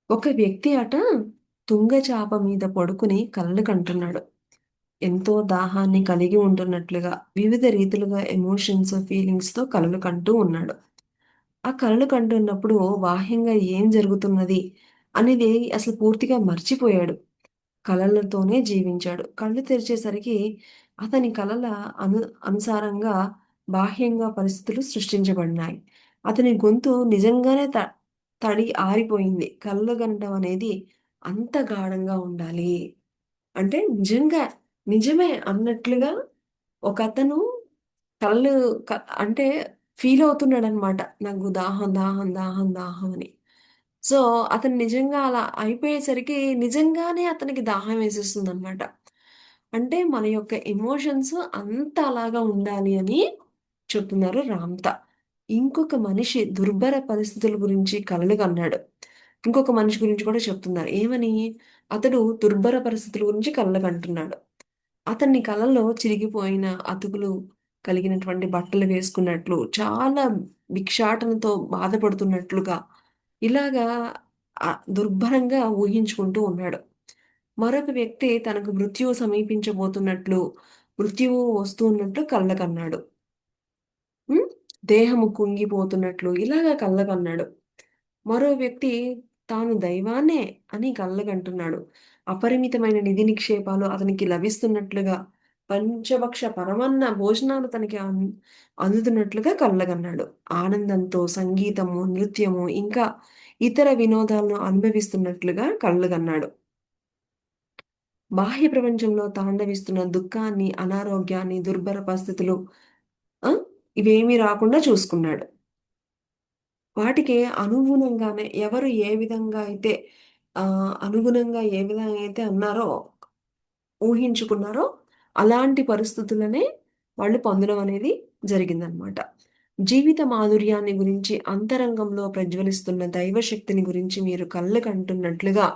S1: ఒక వ్యక్తి అట తుంగ చాప మీద పడుకుని కలలు కంటున్నాడు. ఎంతో దాహాన్ని కలిగి ఉంటున్నట్లుగా వివిధ రీతిలుగా ఎమోషన్స్, ఫీలింగ్స్‌తో కలలు కంటూ ఉన్నాడు. ఆ కలలు కంటున్నప్పుడు బాహ్యంగా ఏం జరుగుతున్నది అనేది అసలు పూర్తిగా మర్చిపోయాడు. కలలతోనే జీవించాడు. కళ్ళు తెరిచేసరికి అతని కలల అను అనుసారంగా బాహ్యంగా పరిస్థితులు సృష్టించబడినాయి. అతని గొంతు నిజంగానే తడి ఆరిపోయింది. కలలు గనటం అనేది అంత గాఢంగా ఉండాలి. అంటే నిజంగా నిజమే అన్నట్లుగా ఒకతను కళ్ళు క అంటే ఫీల్ అవుతున్నాడనమాట. నాకు దాహం, దాహం, దాహం, దాహం అని. సో, అతను నిజంగా అలా అయిపోయేసరికి నిజంగానే అతనికి దాహం వేసేస్తుందనమాట. అంటే మన యొక్క ఎమోషన్స్ అంత అలాగా ఉండాలి అని చెప్తున్నారు రామ్‌త. ఇంకొక మనిషి దుర్భర పరిస్థితుల గురించి కలలు కన్నాడు. ఇంకొక మనిషి గురించి కూడా చెప్తున్నారు. ఏమని? అతడు దుర్భర పరిస్థితుల గురించి కలలు కంటున్నాడు. అతన్ని కలలో చిరిగిపోయిన అతుకులు కలిగినటువంటి బట్టలు వేసుకున్నట్లు, చాలా భిక్షాటనతో బాధపడుతున్నట్లుగా, ఇలాగా దుర్భరంగా ఊహించుకుంటూ ఉన్నాడు. మరొక వ్యక్తి తనకు మృత్యువు సమీపించబోతున్నట్లు, మృత్యువు వస్తూ ఉన్నట్లు కలలు కన్నాడు. హ్మ్. దేహము కుంగిపోతున్నట్లు ఇలాగా కలలు కన్నాడు. మరో వ్యక్తి తాను దైవాన్నే అని కలలుగంటున్నాడు. అపరిమితమైన నిధి నిక్షేపాలు అతనికి లభిస్తున్నట్లుగా, పంచభక్ష పరమన్న భోజనాలు తనకి అందుతున్నట్లుగా కలలుగన్నాడు. ఆనందంతో సంగీతము, నృత్యము ఇంకా ఇతర వినోదాలను అనుభవిస్తున్నట్లుగా కలలుగన్నాడు. బాహ్య ప్రపంచంలో తాండవిస్తున్న దుఃఖాన్ని, అనారోగ్యాన్ని, దుర్భర పరిస్థితులు ఆ! ఇవేమీ రాకుండా చూసుకున్నాడు. వాటికి అనుగుణంగానే ఎవరు ఏ విధంగా అయితే అనుగుణంగా ఏ విధంగా అయితే అన్నారో, ఊహించుకున్నారో అలాంటి పరిస్థితులనే వాళ్ళు పొందడం అనేది జరిగిందనమాట. జీవిత మాధుర్యాన్ని గురించి అంతరంగంలో ప్రజ్వలిస్తున్న దైవశక్తిని గురించి మీరు కలలుకంటున్నట్లుగా,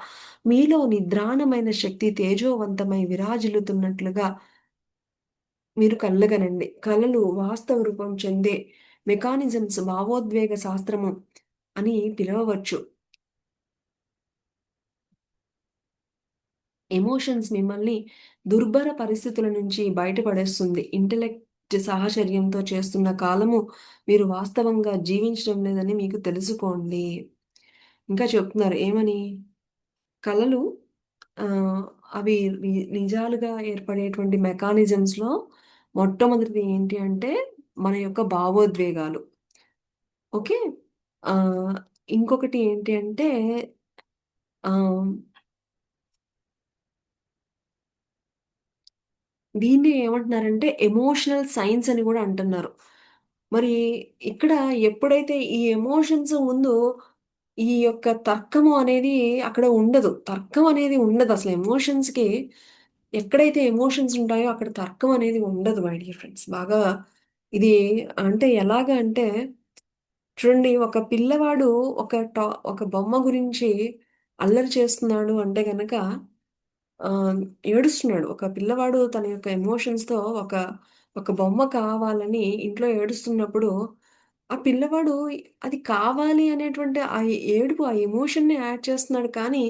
S1: మీలో నిద్రాణమైన శక్తి తేజోవంతమై విరాజిల్లుతున్నట్లుగా మీరు కలలుగనండి. కలలు వాస్తవ రూపం చెందే మెకానిజమ్స్ భావోద్వేగ శాస్త్రము అని పిలవవచ్చు. ఎమోషన్స్ మిమ్మల్ని దుర్భర పరిస్థితుల నుంచి బయటపడేస్తుంది. ఇంటెలెక్ట్ సాహచర్యంతో చేస్తున్న కాలము మీరు వాస్తవంగా జీవించడం లేదని మీకు తెలుసుకోండి. ఇంకా చెప్తున్నారు ఏమని? కలలు ఆహ్, అవి నిజాలుగా ఏర్పడేటువంటి మెకానిజమ్స్‌లో మొట్టమొదటిది ఏంటి అంటే మన యొక్క భావోద్వేగాలు. ఓకే. ఆహ్, ఇంకొకటి ఏంటి అంటే ఆహ్, దీన్ని ఏమంటున్నారంటే ఎమోషనల్ సైన్స్ అని గూడా అంటున్నారు. మరి ఇక్కడ ఎప్పుడైతే ఈ ఎమోషన్స్ ముందు ఈ యొక్క తర్కము అనేది అక్కడ ఉండదు. తర్కం అనేది ఉండదసలు ఎమోషన్స్‌కి ఎక్కడైతే ఎమోషన్స్ ఉంటాయో అక్కడ తర్కం అనేది ఉండదు మై డియర్ ఫ్రెండ్స్. బాగా ఇది అంటే ఎలాగా అంటే చూడండి, ఒక పిల్లవాడు ఒక బొమ్మ గురించి అల్లరి చేస్తున్నాడు అంటే గనక ఏడుస్తున్నాడు. ఒక పిల్లవాడు తన యొక్క ఎమోషన్స్‌తో ఒక ఒక బొమ్మ కావాలని ఇంట్లో ఏడుస్తున్నప్పుడు, ఆ పిల్లవాడు అది కావాలి అనేటువంటి ఆ ఏడుపు, ఆ ఎమోషన్‌ని యాడ్ చేస్తున్నాడు. కానీ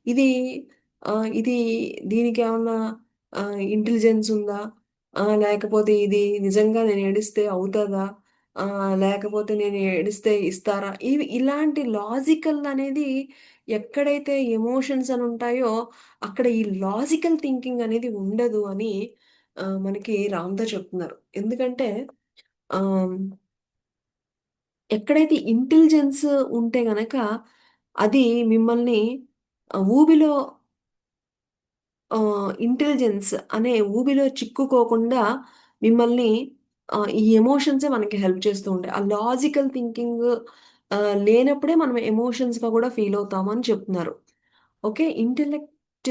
S1: ఇది ఇది దీనికేమన్నా ఇంటెలిజెన్స్ ఉందా? లేకపోతే ఇది నిజంగా నేను ఏడిస్తే అవుతదా? లేకపోతే నేను ఏడిస్తే ఇస్తారా? ఇలాంటి లాజికల్ అనేది ఎక్కడైతే ఎమోషన్స్ అని ఉంటాయో అక్కడ ఈ లాజికల్ థింకింగ్ అనేది ఉండదు అని మనకి రామ్‌తో చెప్తున్నారు. ఎందుకంటే ఆహ్, ఎక్కడైతే ఇంటెలిజెన్స్ ఉంటే గనక అది మిమ్మల్ని ఊబిలో ఇంటెలిజెన్స్ అనే ఊబిలో చిక్కుకోకుండా మిమ్మల్ని ఈ ఎమోషన్సే మనకి హెల్ప్ చేస్తూ ఉంటాయి. ఆ లాజికల్ థింకింగ్ లేనప్పుడే మనం ఎమోషన్స్‌గా కూడా ఫీల్ అవుతామని చెప్తున్నారు. ఓకే. ఇంటెలెక్ట్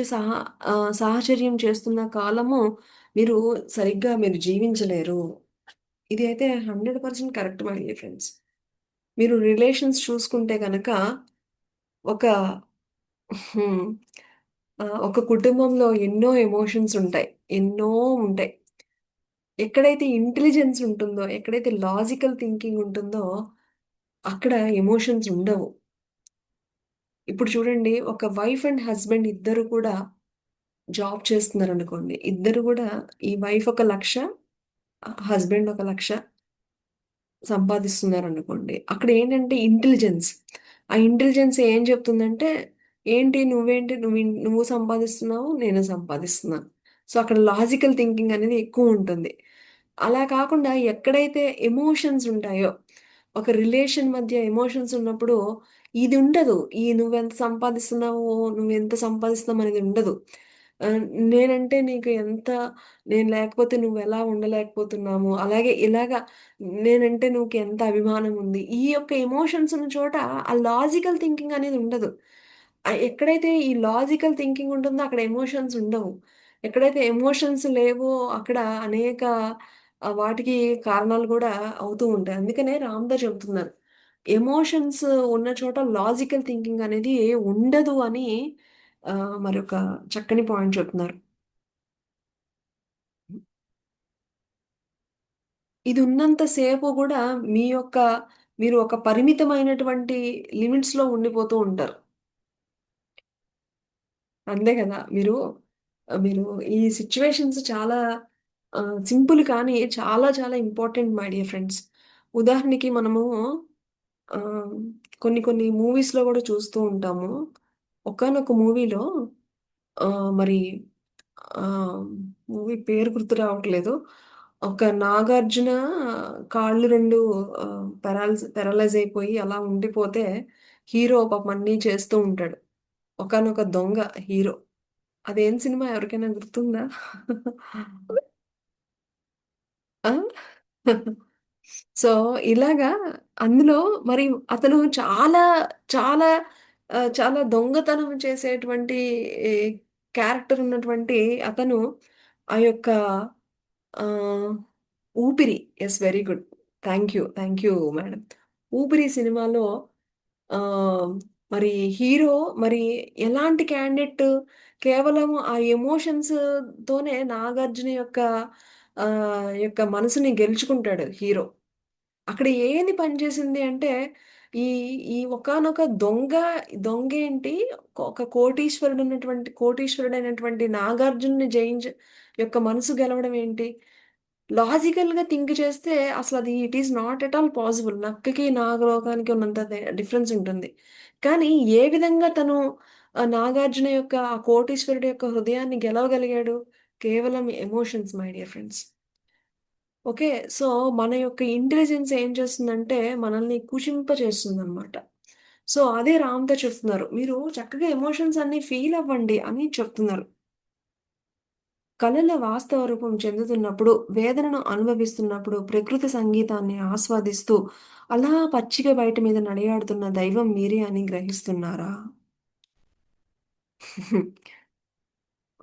S1: సాహచర్యం చేస్తున్న కాలము మీరు సరిగ్గా జీవించలేరు. ఇది అయితే 100% కరెక్ట్ మై డియర్ ఫ్రెండ్స్. మీరు రిలేషన్స్ చూసుకుంటే గనక ఒక హ్మ్. ఒక కుటుంబంలో ఎన్నో ఎమోషన్స్ ఉంటాయి. ఎన్నో ఉంటాయి. ఎక్కడైతే ఇంటెలిజెన్స్ ఉంటుందో, ఎక్కడైతే లాజికల్ థింకింగ్ ఉంటుందో, అక్కడ ఎమోషన్స్ ఉండవు. ఇప్పుడు చూడండి, ఒక వైఫ్ అండ్ హస్బెండ్ ఇద్దరు కూడా జాబ్ చేస్తున్నారనుకోండి. ఇద్దరు గూడా ఈ వైఫ్ ఒక 1,00,000, హస్బెండ్ ఒక 1,00,000 సంపాదిస్తున్నారనుకోండి. అక్కడేంటంటే ఇంటెలిజెన్స్. ఆ ఇంటెలిజెన్స్ ఏం చెప్తుందంటే, ఏంటి నువ్వేంటి నువ్వు సంపాదిస్తున్నావు, నేను సంపాదిస్తున్నాను. సో, అక్కడ లాజికల్ థింకింగ్ అనేది ఎక్కువుంటుంది. అలా కాకుండా ఎక్కడైతే ఎమోషన్స్ ఉంటాయో, ఒక రిలేషన్ మధ్య ఎమోషన్స్ ఉన్నప్పుడు ఇది ఉండదు. నువ్వెంత సంపాదిస్తున్నావు, నువ్వెంత సంపాదిస్తున్నావు అనేది ఉండదు. ఆహ్, నేనంటే నీకు ఎంత నేను లేకపోతే నువ్వెలా ఉండలేకపోతున్నాము. అలాగే ఇలాగ నేనంటే నీకెంత అభిమానం ఉంది. ఈ యొక్క ఎమోషన్స్ ఉన్న చోట ఆ లాజికల్ థింకింగ్ అనేది ఉండదు. ఎక్కడైతే ఈ లాజికల్ థింకింగ్ ఉంటుందో అక్కడ ఎమోషన్స్ ఉండవు. ఎక్కడైతే ఎమోషన్స్ లేవో అక్కడ అనేక వాటికి కారణాలు గూడా అవుతూ ఉంటాయి. అందుకనే రామ్‌దాస్ చెప్తున్నారు. ఎమోషన్స్ ఉన్న చోట లాజికల్ థింకింగ్ అనేది ఉండదు అని మరొక చక్కని పాయింట్ చెప్తున్నారు. ఇది ఉన్నంత సేపు గూడా మీ యొక్క మీరు ఒక పరిమితమైనటువంటి లిమిట్స్‌లో ఉండిపోతూ ఉంటారు. అంతే గదా! మీరు ఈ సిట్యుయేషన్స్ చాలా సింపుల్ కానీ చాలా చాలా ఇంపార్టెంట్ మై డియర్ ఫ్రెండ్స్. ఉదాహరణకి మనము ఆహ్, కొన్ని కొన్ని మూవీస్‌లో గూడా చూస్తూ ఉంటాము. ఒకానొక మూవీలో మరి ఆహ్, మూవీ పేరు గుర్తు రావట్లేదు. ఒక నాగార్జున కాళ్ళు 2 పారలైజ్ అయిపోయి అలా ఉండిపోతే హీరో పాపం అన్నీ చేస్తూ ఉంటాడు. ఒకానొక దొంగ హీరో. అదేం సినిమా ఎవరికైనా గుర్తుందా? ఆ! సో, ఇలాగా అందులో మరి అతను చాలా చాలా దొంగతనం చేసేటువంటి ఈ క్యారెక్టర్ ఉన్నటువంటి అతను ఆ యొక్క ఆహ్, 'ఊపిరి' yes, very good. Thank you madam. 'ఊపిరి' సినిమాలో ఆహ్, మరి హీరో మరి ఎలాంటి క్యాండిడేట్ కేవలం ఆ ఎమోషన్స్ తోనే నాగార్జున యొక్క మనసుని గెలుచుకుంటాడు హీరో. అక్కడ ఏది పనిచేసింది అంటే, ఈ ఈ ఒకానొక దొంగేంటి ఒక కోటీశ్వరుడైనటువంటి నాగార్జునని యొక్క మనసు గెలవడం ఏంటి? లాజికల్‌గా థింక్ చేస్తే అసలది it is not at all possible. నక్కకి, నాగలోకానికి ఉన్నంత డిఫరెన్స్ ఉంటుంది. కానీ ఏ విధంగా తను నాగార్జున యొక్క ఆ కోటీశ్వరుడి యొక్క హృదయాన్ని గెలవగలిగాడు? కేవలం emotions my dear friends. Okay. So, మన యొక్క ఇంటెలిజెన్స్ ఏం చేస్తుందంటే, మనల్ని కుషింపచేస్తుందనమాట. సో, అదే రామ్‌తో చెప్తున్నారు. మీరు చక్కగా ఎమోషన్స్ అన్నీ ఫీల్ అవ్వండి అని చెప్తున్నారు. కళల వాస్తవ రూపం చెందుతున్నప్పుడు, వేదనను అనుభవిస్తున్నప్పుడు, ప్రకృతి సంగీతాన్ని ఆస్వాదిస్తూ, అలా పచ్చిక బయట మీద నడయాడుతున్న దైవం మీరే అని గ్రహిస్తున్నారా?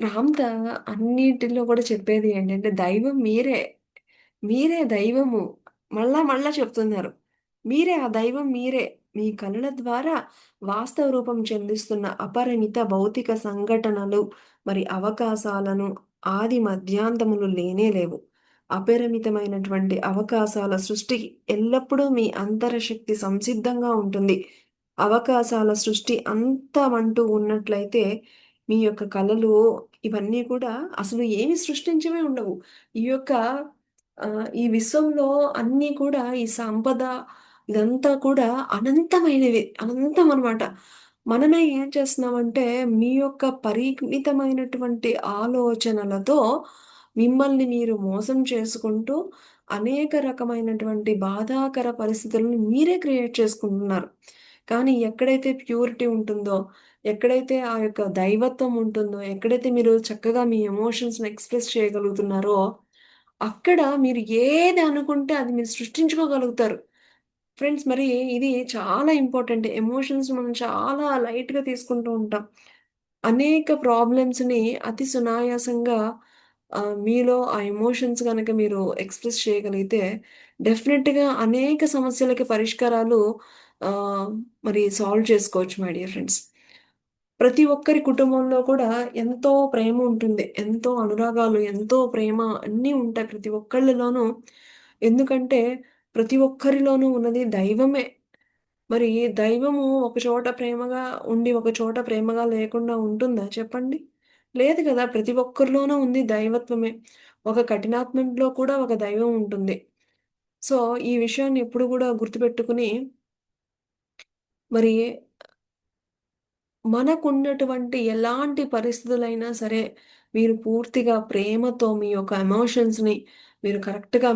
S1: రామ్‌త అన్నిటిలో కూడా చెప్పేది ఏంటంటే, దైవం మీరే. మీరే దైవము. మళ్ళా మళ్ళా చెప్తున్నారు. మీరే ఆ దైవం మీరే. మీ కనుల ద్వారా వాస్తవ రూపం చెందిస్తున్న అపరిమిత భౌతిక సంఘటనలు, మరి అవకాశాలను ఆది మధ్యాంతములు లేనే లేవు. అపరిమితమైనటువంటి అవకాశాల సృష్టికి ఎల్లప్పుడూ మీ అంతరశక్తి సంసిద్ధంగా ఉంటుంది. అవకాశాల సృష్టి అంతమంటూ ఉన్నట్లయితే మీ యొక్క కలలు ఇవన్నీ కూడా అసలు ఏమి సృష్టించవే ఉండవు. ఈ యొక్క ఈ విశ్వంలో అన్నీ కూడా ఈ సంపద ఇదంతా కూడా అనంతమైనవి. అనంతం అనమాట. మనమే ఏం చేస్తున్నామంటే మీ యొక్క పరిమితమైనటువంటి ఆలోచనలతో మిమ్మల్ని మీరు మోసం చేసుకుంటూ అనేక రకమైనటువంటి బాధాకర పరిస్థితులను మీరే క్రియేట్ చేసుకుంటున్నారు. కానీ ఎక్కడైతే ప్యూరిటీ ఉంటుందో, ఎక్కడైతే ఆ యొక్క దైవత్వం ఉంటుందో, ఎక్కడైతే మీరు చక్కగా మీ ఎమోషన్స్‌ని ఎక్స్‌ప్రెస్ చేయగలుగుతున్నారో అక్కడ మీరు ఏది అనుకుంటే అది మీరు సృష్టించుకోగలుగుతారు. ఫ్రెండ్స్ మరి ఇది చాలా ఇంపార్టెంట్. ఎమోషన్స్ మనం చాలా లైట్‌గా తీసుకుంటూ ఉంటాం. అనేక ప్రాబ్లమ్స్‌ని అతి సునాయాసంగా మీలో ఆ ఎమోషన్స్ గనక మీరు ఎక్స్‌ప్రెస్ చేయగలిగితే డెఫినిట్‌గా అనేక సమస్యలకి పరిష్కారాలు మరి సాల్వ్ చేసుకోవచ్చు మై డియర్ ఫ్రెండ్స్. ప్రతి ఒక్కరి కుటుంబంలో కూడా ఎంతో ప్రేమ ఉంటుంది. ఎంతో అనురాగాలు, ఎంతో ప్రేమ అన్నీ ఉంటాయి ప్రతి ఒక్కళ్ళలోనూ. ఎందుకంటే ప్రతి ఒక్కరిలోనూ ఉన్నది దైవమే. మరి దైవము ఒక చోట ప్రేమగా ఉండి, ఒక చోట ప్రేమగా లేకుండా ఉంటుందా చెప్పండి? లేదు కదా! ప్రతి ఒక్కరిలోనూ ఉంది దైవత్వమే. ఒక కఠినాత్ముడిలో కూడా ఒక దైవం ఉంటుంది. సో, ఈ విషయాన్ని ఎప్పుడు కూడా గుర్తుపెట్టుకొని మరి మనకున్నటువంటి ఎలాంటి పరిస్థితులైనా సరే, మీరు పూర్తిగా ప్రేమతో మీ యొక్క ఎమోషన్స్‌ని మీరు కరెక్ట్‌గా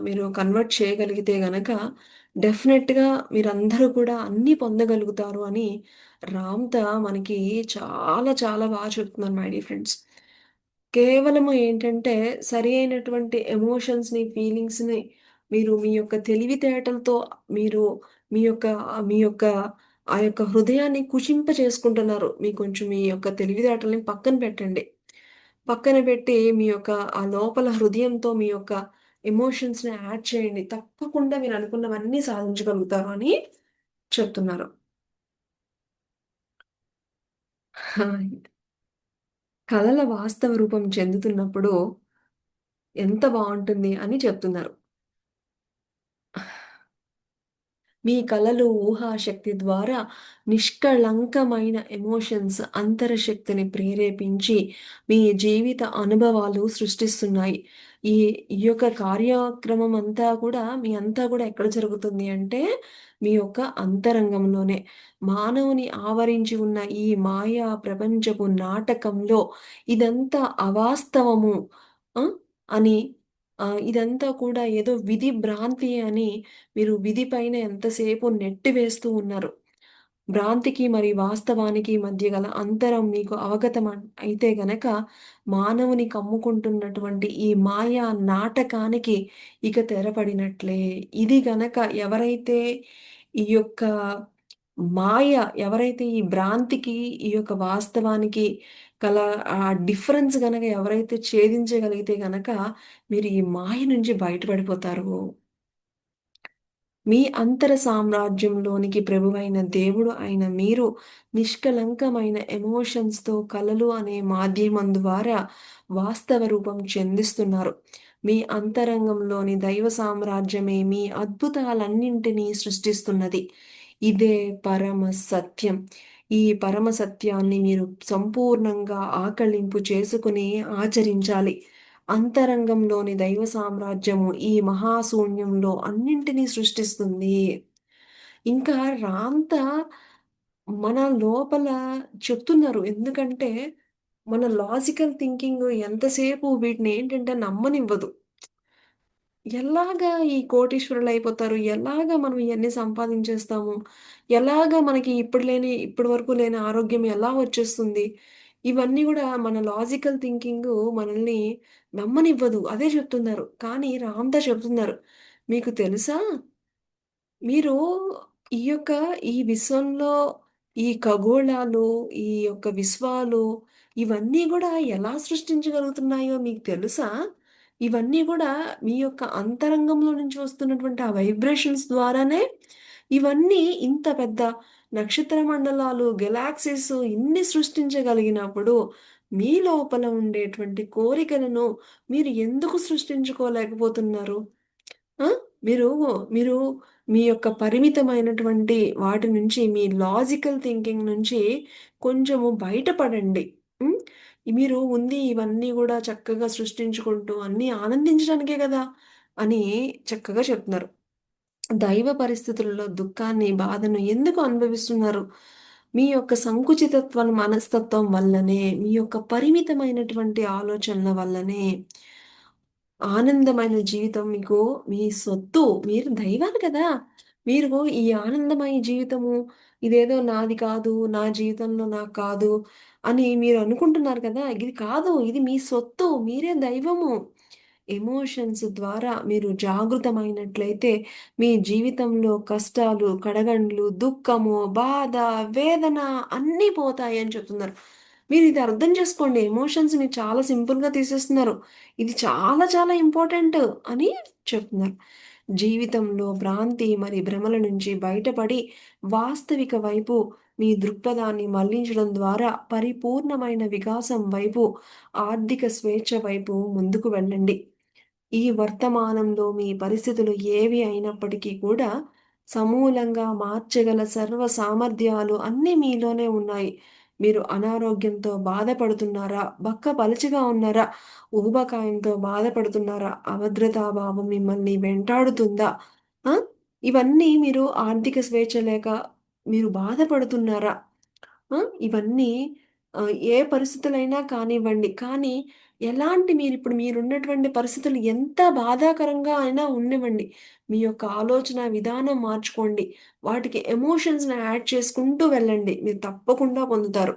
S1: మీరు కన్వర్ట్ చేయగలిగితే గనక, డెఫినెట్‌గా మీరందరూ కూడా అన్నీ పొందగలుగుతారు అని రామ్‌త మనకి చాలా చాలా చెప్తున్నారు మై డియర్ ఫ్రెండ్స్. కేవలము ఏంటంటే, సరి అయినటువంటి ఎమోషన్స్‌ని, ఫీలింగ్స్‌ని మీరు మీ యొక్క తెలివితేటలతో మీరు మీ యొక్క ఆ యొక్క హృదయాన్ని కుషింప చేసుకుంటున్నారు. కొంచెం మీ యొక్క తెలివితేటలని పక్కన పెట్టండి. పక్కన పెట్టి మీ యొక్క ఆ లోపల హృదయంతో మీ యొక్క ఎమోషన్స్‌ని యాడ్ చేయండి. తప్పకుండా మీరు అనుకున్నవన్నీ సాధించగలుగుతారు అని చెప్తున్నారు. కలల వాస్తవ రూపం చెందుతున్నప్పుడు ఎంత బావుంటుంది అని చెప్తున్నారు. మీ కలలు ఊహాశక్తి ద్వారా నిష్కళంకమైన ఎమోషన్స్ అంతరశక్తిని ప్రేరేపించి మీ జీవిత అనుభవాలు సృష్టిస్తున్నాయి. ఈ ఈ యొక్క కార్యక్రమం అంతా కూడా మీ అంతా కూడా ఎక్కడ జరుగుతుంది అంటే మీ యొక్క అంతరంగంలోనే. మానవుని ఆవరించి ఉన్న ఈ మాయా ప్రపంచపు నాటకంలో ఇదంతా అవాస్తవము ఆ! అని ఇదంతా కూడా ఏదో విధి భ్రాంతి అని మీరు విధి పైన ఎంతసేపు నెట్టివేస్తూ ఉన్నారు. భ్రాంతికి మరి వాస్తవానికి మధ్య గల అంతరం మీకు అవగతం అయితే గనక మానవుని కమ్ముకుంటున్నటువంటి ఈ మాయా నాటకానికి ఇక తెరపడినట్లే. ఇది గనక ఎవరైతే ఈ యొక్క మాయ ఎవరైతే ఈ భ్రాంతికి, ఈ యొక్క వాస్తవానికి కల డిఫరెన్స్ గనక ఎవరైతే ఛేదించగలిగితే గనక మీరు ఈ మాయ నుంచి బయటపడిపోతారు. మీ అంతర సామ్రాజ్యంలోనికి ప్రభువైన దేవుడు అయిన మీరు నిష్కలంకమైన ఎమోషన్స్‌తో కలలు అనే మాధ్యమం ద్వారా వాస్తవ రూపం చెందిస్తున్నారు. మీ అంతరంగంలోని దైవ సామ్రాజ్యమే మీ అద్భుతాలన్నింటినీ సృష్టిస్తున్నది. ఇదే పరమ సత్యం. ఈ పరమ సత్యాన్ని మీరు సంపూర్ణంగా ఆకళింపు చేసుకొని ఆచరించాలి. అంతరంగంలోని దైవ సామ్రాజ్యము ఈ మహాశూన్యంలో అన్నింటినీ సృష్టిస్తుంది. ఇంకా రాంత మన లోపల చెప్తున్నారు. ఎందుకంటే, మన లాజికల్ థింకింగ్ ఎంతసేపు వీటినేంటంటే నమ్మనివ్వదు. ఎలాగా ఈ కోటీశ్వరులయిపోతారు? ఎలాగా మనం ఇయన్నీ సంపాదించేస్తాము? ఎలాగా మనకి ఇప్పటి వరకు లేని ఆరోగ్యం ఎలా వచ్చేస్తుంది? ఇవన్నీ గూడా మన లాజికల్ థింకింగు మనల్ని నమ్మనివ్వదు. అదే చెప్తున్నారు. కానీ రామ్‌దా చెప్తున్నారు. మీకు తెలుసా? మీరు ఈ యొక్క ఈ విశ్వంలో ఈ ఖగోళాలు, ఈ యొక్క విశ్వాలు ఇవన్నీ గూడా ఎలా సృష్టించగలుగుతున్నాయో మీకు తెలుసా? ఇవన్నీ గూడా మీ యొక్క అంతరంగంలో నుంచి వస్తున్నటువంటి ఆ వైబ్రేషన్స్ ద్వారానే ఇవన్నీ ఇంత పెద్ద నక్షత్ర మండలాలు, గెలాక్సీస్ ఇన్ని సృష్టించగలిగినప్పుడు, మీ లోపల ఉండేటువంటి కోరికలను మీరు ఎందుకు సృష్టించుకోలేకపోతున్నారు? ఆ! మీరు, మీరు మీ యొక్క పరిమితమైనటువంటి వాటి నుంచి, మీ లాజికల్ థింకింగ్ నుంచి కొంచెము బయటపడండి. హ్మ్. మీరు ఉంది ఇవన్నీ గూడా చక్కగా సృష్టించుకుంటూ అన్నీ ఆనందించడానికే గదా! అని చక్కగా చెప్తున్నారు. దైవ పరిస్థితులలో దుఃఖాన్ని, బాధను ఎందుకు అనుభవిస్తున్నారు? మీ యొక్క సంకుచితత్వం మనస్తత్వం వల్లనే, మీ యొక్క పరిమితమైనటువంటి ఆలోచనల వల్లనే. ఆనందమైన జీవితం మీకు మీ సొత్తు. మీరు దైవాలు కదా! మీరు ఈ ఆనందమయ జీవితము ఇదేదో నాది కాదు, నా జీవితంలో నాకు కాదు అని మీరు అనుకుంటున్నారు కదా! ఇది కాదు. ఇది మీ సొత్తు. మీరే దైవము. ఎమోషన్స్ ద్వారా మీరు జాగృతమైనట్లయితే మీ జీవితంలో కష్టాలు, కడగండ్లు, దుఃఖము, బాధ, వేదన అన్నీ పోతాయని చెప్తున్నారు. మీరిది అర్థం చేసుకోండి. ఎమోషన్స్‌ని చాలా సింపుల్‌గా తీసేస్తున్నారు. ఇది చాలా చాలా ఇంపార్టెంట్ అని చెప్తున్నారు. జీవితంలో భ్రాంతి మరి భ్రమల నుంచి బయటపడి వాస్తవిక వైపు మీ దృక్పథాన్ని మళ్లించడం ద్వారా పరిపూర్ణమైన వికాసం వైపు, ఆర్థిక స్వేచ్ఛ వైపు ముందుకు వెళ్ళండి. ఈ వర్తమానంలో మీ పరిస్థితులు ఏవి అయినప్పటికీ కూడా సమూలంగా మార్చగల సర్వ సామర్థ్యాలు అన్నీ మీలోనే ఉన్నాయి. మీరు అనారోగ్యంతో బాధపడుతున్నారా? బక్కపలచగా ఉన్నారా? ఊబకాయంతో బాధపడుతున్నారా? అభద్రతాభావం మిమ్మల్ని వెంటాడుతుందా? ఆ! ఇవన్నీ మీరు ఆర్థిక స్వేచ్ఛ లేక మీరు బాధపడుతున్నారా? ఆ! ఇవన్నీ ఏ పరిస్థితులైనా కానివ్వండి. కానీ ఎలాంటి మీరిప్పుడు మీరున్నటువంటి పరిస్థితులు ఎంత బాధాకరంగా అయినా ఉన్నివ్వండి. మీ యొక్క ఆలోచన విధానం మార్చుకోండి. వాటికి ఎమోషన్స్‌ని యాడ్ చేసుకుంటూ వెళ్ళండి. మీరు తప్పకుండా పొందుతారు.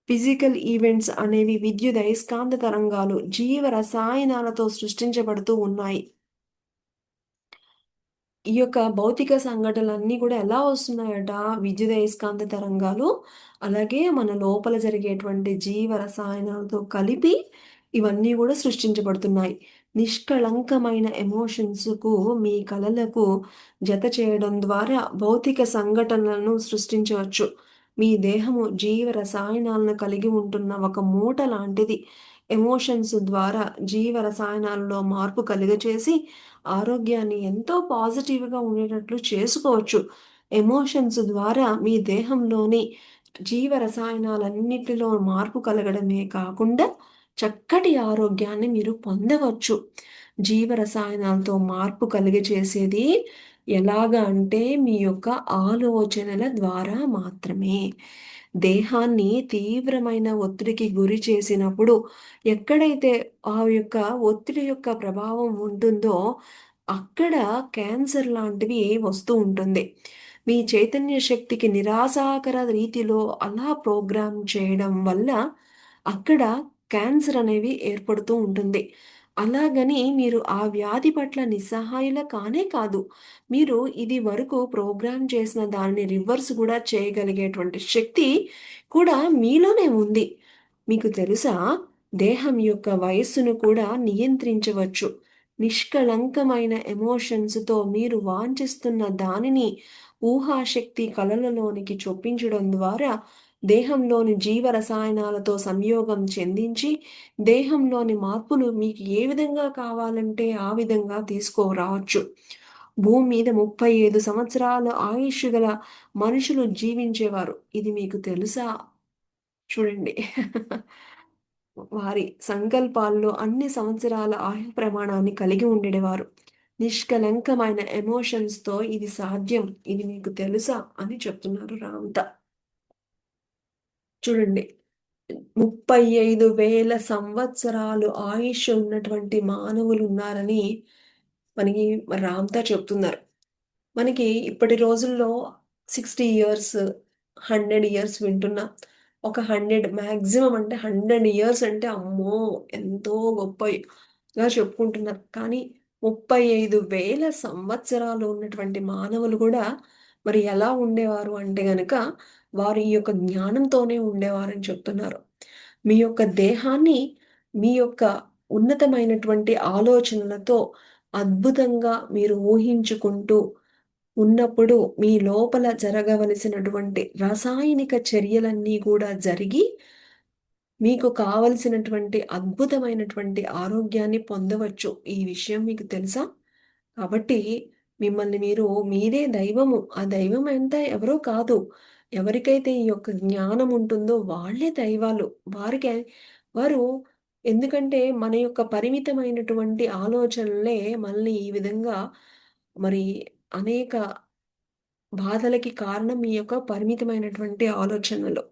S1: ఫిజికల్ ఈవెంట్స్ అనేవి విద్యుదయస్కాంత తరంగాలు, జీవ రసాయనాలతో సృష్టించబడుతూ ఉన్నాయి. ఈ యొక్క భౌతిక సంఘటనలన్నీ కూడా ఎలా వస్తున్నాయట, విద్యుదయస్కాంత తరంగాలు, అలాగే మన లోపల జరిగేటువంటి జీవ రసాయనాలతో కలిపి ఇవన్నీ గూడా సృష్టించబడుతున్నాయి. నిష్కళంకమైన ఎమోషన్స్‌కు మీ కలలకు జత చేయడం ద్వారా భౌతిక సంఘటనలను సృష్టించవచ్చు. మీ దేహము జీవ రసాయనాలను కలిగి ఉంటున్న ఒక మూట లాంటిది. ఎమోషన్స్ ద్వారా జీవ రసాయనాలలో మార్పు కలుగచేసి ఆరోగ్యాన్ని ఎంతో పాజిటివ్‌గా ఉండేటట్లు చేసుకోవచ్చు. ఎమోషన్స్ ద్వారా మీ దేహంలోని జీవ రసాయనాలన్నిటిలో మార్పు కలగడమే కాకుండా చక్కటి ఆరోగ్యాన్ని మీరు పొందవచ్చు. జీవ రసాయనాలతో మార్పు కలిగజేసేది ఎలాగా అంటే మీ యొక్క ఆలోచనల ద్వారా మాత్రమే. దేహాన్ని తీవ్రమైన ఒత్తిడికి గురి చేసినప్పుడు ఎక్కడైతే ఆ యొక్క ఒత్తిడి యొక్క ప్రభావం ఉంటుందో అక్కడ క్యాన్సర్ లాంటివి వస్తూ ఉంటుంది. మీ చైతన్య శక్తికి నిరాశాకర రీతిలో అలా ప్రోగ్రామ్ చేయడం వల్ల అక్కడ క్యాన్సర్ అనేవి ఏర్పడుతూ ఉంటుంది. అలాగని మీరు ఆ వ్యాధి పట్ల నిస్సహాయుల కానే కాదు. మీరు ఇది వరకు ప్రోగ్రామ్ చేసిన దాన్ని రివర్స్ గూడా చేయగలిగేటువంటి శక్తి కూడా మీలోనే ఉంది. మీకు తెలుసా? దేహం యొక్క వయస్సును కూడా నియంత్రించవచ్చు. నిష్కళంకమైన ఎమోషన్స్‌తో మీరు వాంఛిస్తున్న దానిని ఊహాశక్తి కలలలోనికి చొప్పించడం ద్వారా దేహంలోని జీవ రసాయనాలతో సంయోగం చెందించి, దేహంలోని మార్పులు మీకు ఏ విధంగా కావాలంటే ఆ విధంగా తీసుకురావచ్చు. భూమి మీద 35 సంవత్సరాల ఆయుష్షు గల మనుషులు జీవించేవారు. ఇది మీకు తెలుసా? చూడండి. వారి సంకల్పాల్లో అన్ని సంవత్సరాల ఆయు ప్రమాణాన్ని కలిగి ఉండేవారు. నిష్కలంకమైన ఎమోషన్స్‌తో ఇది సాధ్యం. ఇది మీకు తెలుసా? అని చెప్తున్నారు రాంత. చూడండి. 35,000 సంవత్సరాలు ఆయుష్ ఉన్నటువంటి మానవులున్నారని మనకి రాంతా చెప్తున్నారు. మనకి ఇప్పటి రోజుల్లో 60 ఇయర్స్, 100 ఇయర్స్ వింటున్నాం. ఒక 100 మాక్సిమం అంటే 100 ఇయర్స్ అంటే అమ్మో! ఎంతో గొప్పగా చెప్పుకుంటున్నారు. కానీ 35,000 సంవత్సరాలు ఉన్నటువంటి మానవులు గూడా మరి ఎలా ఉండేవారు అంటే గనక వారు ఈ యొక్క జ్ఞానంతోనే ఉండేవారని చెప్తున్నారు. మీ యొక్క దేహాన్ని మీ యొక్క ఉన్నతమైనటువంటి ఆలోచనలతో అద్భుతంగా మీరు ఊహించుకుంటూ ఉన్నప్పుడు మీ లోపల జరగవలసినటువంటి రసాయనిక చర్యలన్నీ కూడా జరిగి మీకు కావలసినటువంటి అద్భుతమైనటువంటి ఆరోగ్యాన్ని పొందవచ్చు. ఈ విషయం మీకు తెలుసా? కాబట్టి మిమ్మల్ని మీరు మీరే దైవము. ఆ దైవం ఎంత ఎవరో కాదు. ఎవరికైతే ఈ యొక్క జ్ఞానం ఉంటుందో వాళ్ళే దైవాలు. వారికే వారు ఎందుకంటే మన యొక్క పరిమితమైనటువంటి ఆలోచనలే మనల్ని ఈ విధంగా మరి అనేక బాధలకి కారణం మీ యొక్క పరిమితమైనటువంటి ఆలోచనలు.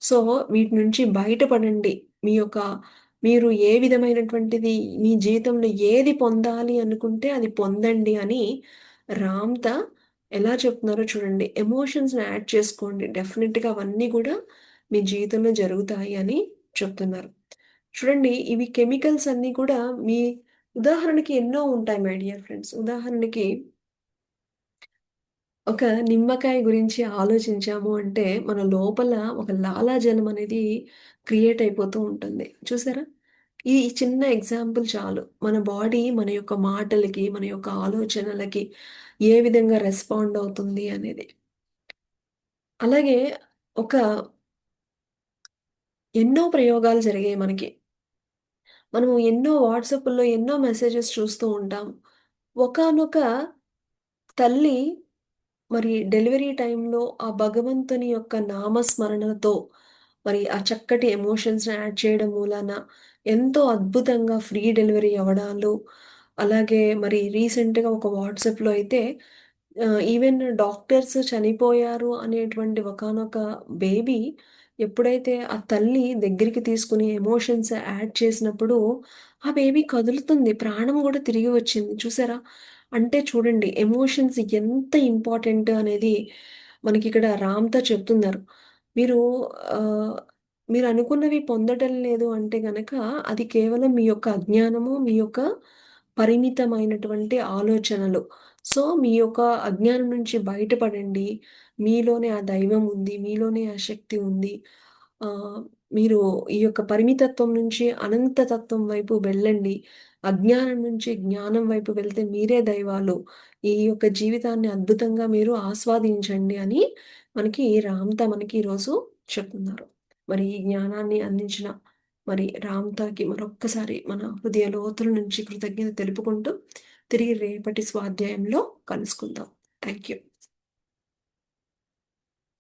S1: సో, వీటి నుంచి బయటపడండి. మీ యొక్క మీరు ఏ విధమైనటువంటిది మీ జీవితంలో ఏది పొందాలి అనుకుంటే అది పొందండి అని రామ్‌త ఎలా చెప్తున్నారో చూడండి. ఎమోషన్స్‌ని యాడ్ చేసుకోండి. డెఫినిట్‌గా అవన్నీ కూడా మీ జీవితంలో జరుగుతాయి అని చెప్తున్నారు. చూడండి ఇవి కెమికల్స్ అన్నీ కూడా మీ ఉదాహరణకి ఎన్నో ఉంటాయి మై డియర్ ఫ్రెండ్స్. ఉదాహరణకి ఒక నిమ్మకాయ గురించి ఆలోచించాము అంటే, మన లోపల ఒక లాలాజలం అనేది క్రియేట్ అయిపోతూ ఉంటుంది. చూసారా? ఈ చిన్న ఎగ్జాంపుల్ చాలు. మన బాడీ మన యొక్క మాటలకి, మన యొక్క ఆలోచనలకి ఏ విధంగా రెస్పాండ్ అవుతుంది అనేది. అలాగే ఒక ఎన్నో ప్రయోగాలు జరిగాయి మనకి. మనము ఎన్నో వాట్సాపుల్లో ఎన్నో మెసేజెస్ చూస్తూ ఉంటాం. ఒకానొక తల్లి మరి డెలివరీ టైంలో ఆ భగవంతుని యొక్క నామస్మరణతో మరి ఆ చక్కటి ఎమోషన్స్‌ని యాడ్ చేయడం మూలాన ఎంతో అద్భుతంగా ఫ్రీ డెలివరీ అవ్వడాలు, అలాగే మరి రీసెంట్‌గా ఒక వాట్సాప్‌లో అయితే ఈవెన్ డాక్టర్స్ చనిపోయారు అనేటువంటి ఒకానొక బేబీ ఎప్పుడైతే ఆ తల్లి దగ్గరికి తీసుకొని ఎమోషన్స్ యాడ్ చేసినప్పుడు, ఆ బేబీ కదులుతుంది. ప్రాణం గూడా తిరిగి వచ్చింది. చూసారా? అంటే చూడండి ఎమోషన్స్ ఎంత ఇంపార్టెంట్ అనేది మనకిక్కడ రామ్‌తా చెప్తున్నారు. మీరు ఆహ్, మీరనుకున్నవి పొందటం లేదు అంటే గనక అది కేవలం మీ యొక్క అజ్ఞానము, మీ యొక్క పరిమితమైనటువంటి ఆలోచనలు. సో, మీ యొక్క అజ్ఞానం నుంచి బయటపడండి. మీలోనే ఆ దైవం ఉంది. మీలోనే ఆ శక్తి ఉంది. ఆహ్, మీరు ఈ యొక్క పరిమితత్వం నుంచి అనంతతత్వం వైపు వెళ్ళండి. అజ్ఞానం నుంచి జ్ఞానం వైపు వెళ్తే మీరే దైవాలు. ఈ యొక్క జీవితాన్ని అద్భుతంగా మీరు ఆస్వాదించండి అని మనకి రామ్‌తా మనకి ఈరోజు చెప్తున్నారు. మరి ఈ జ్ఞానాన్ని అందించిన మరి రామ్‌తాకి మరొక్కసారి మన హృదయ లోతుల నుంచి కృతజ్ఞత తెలుపుకుంటూ తిరిగి రేపటి స్వాధ్యాయంలో కలుసుకుందాం. Thank you.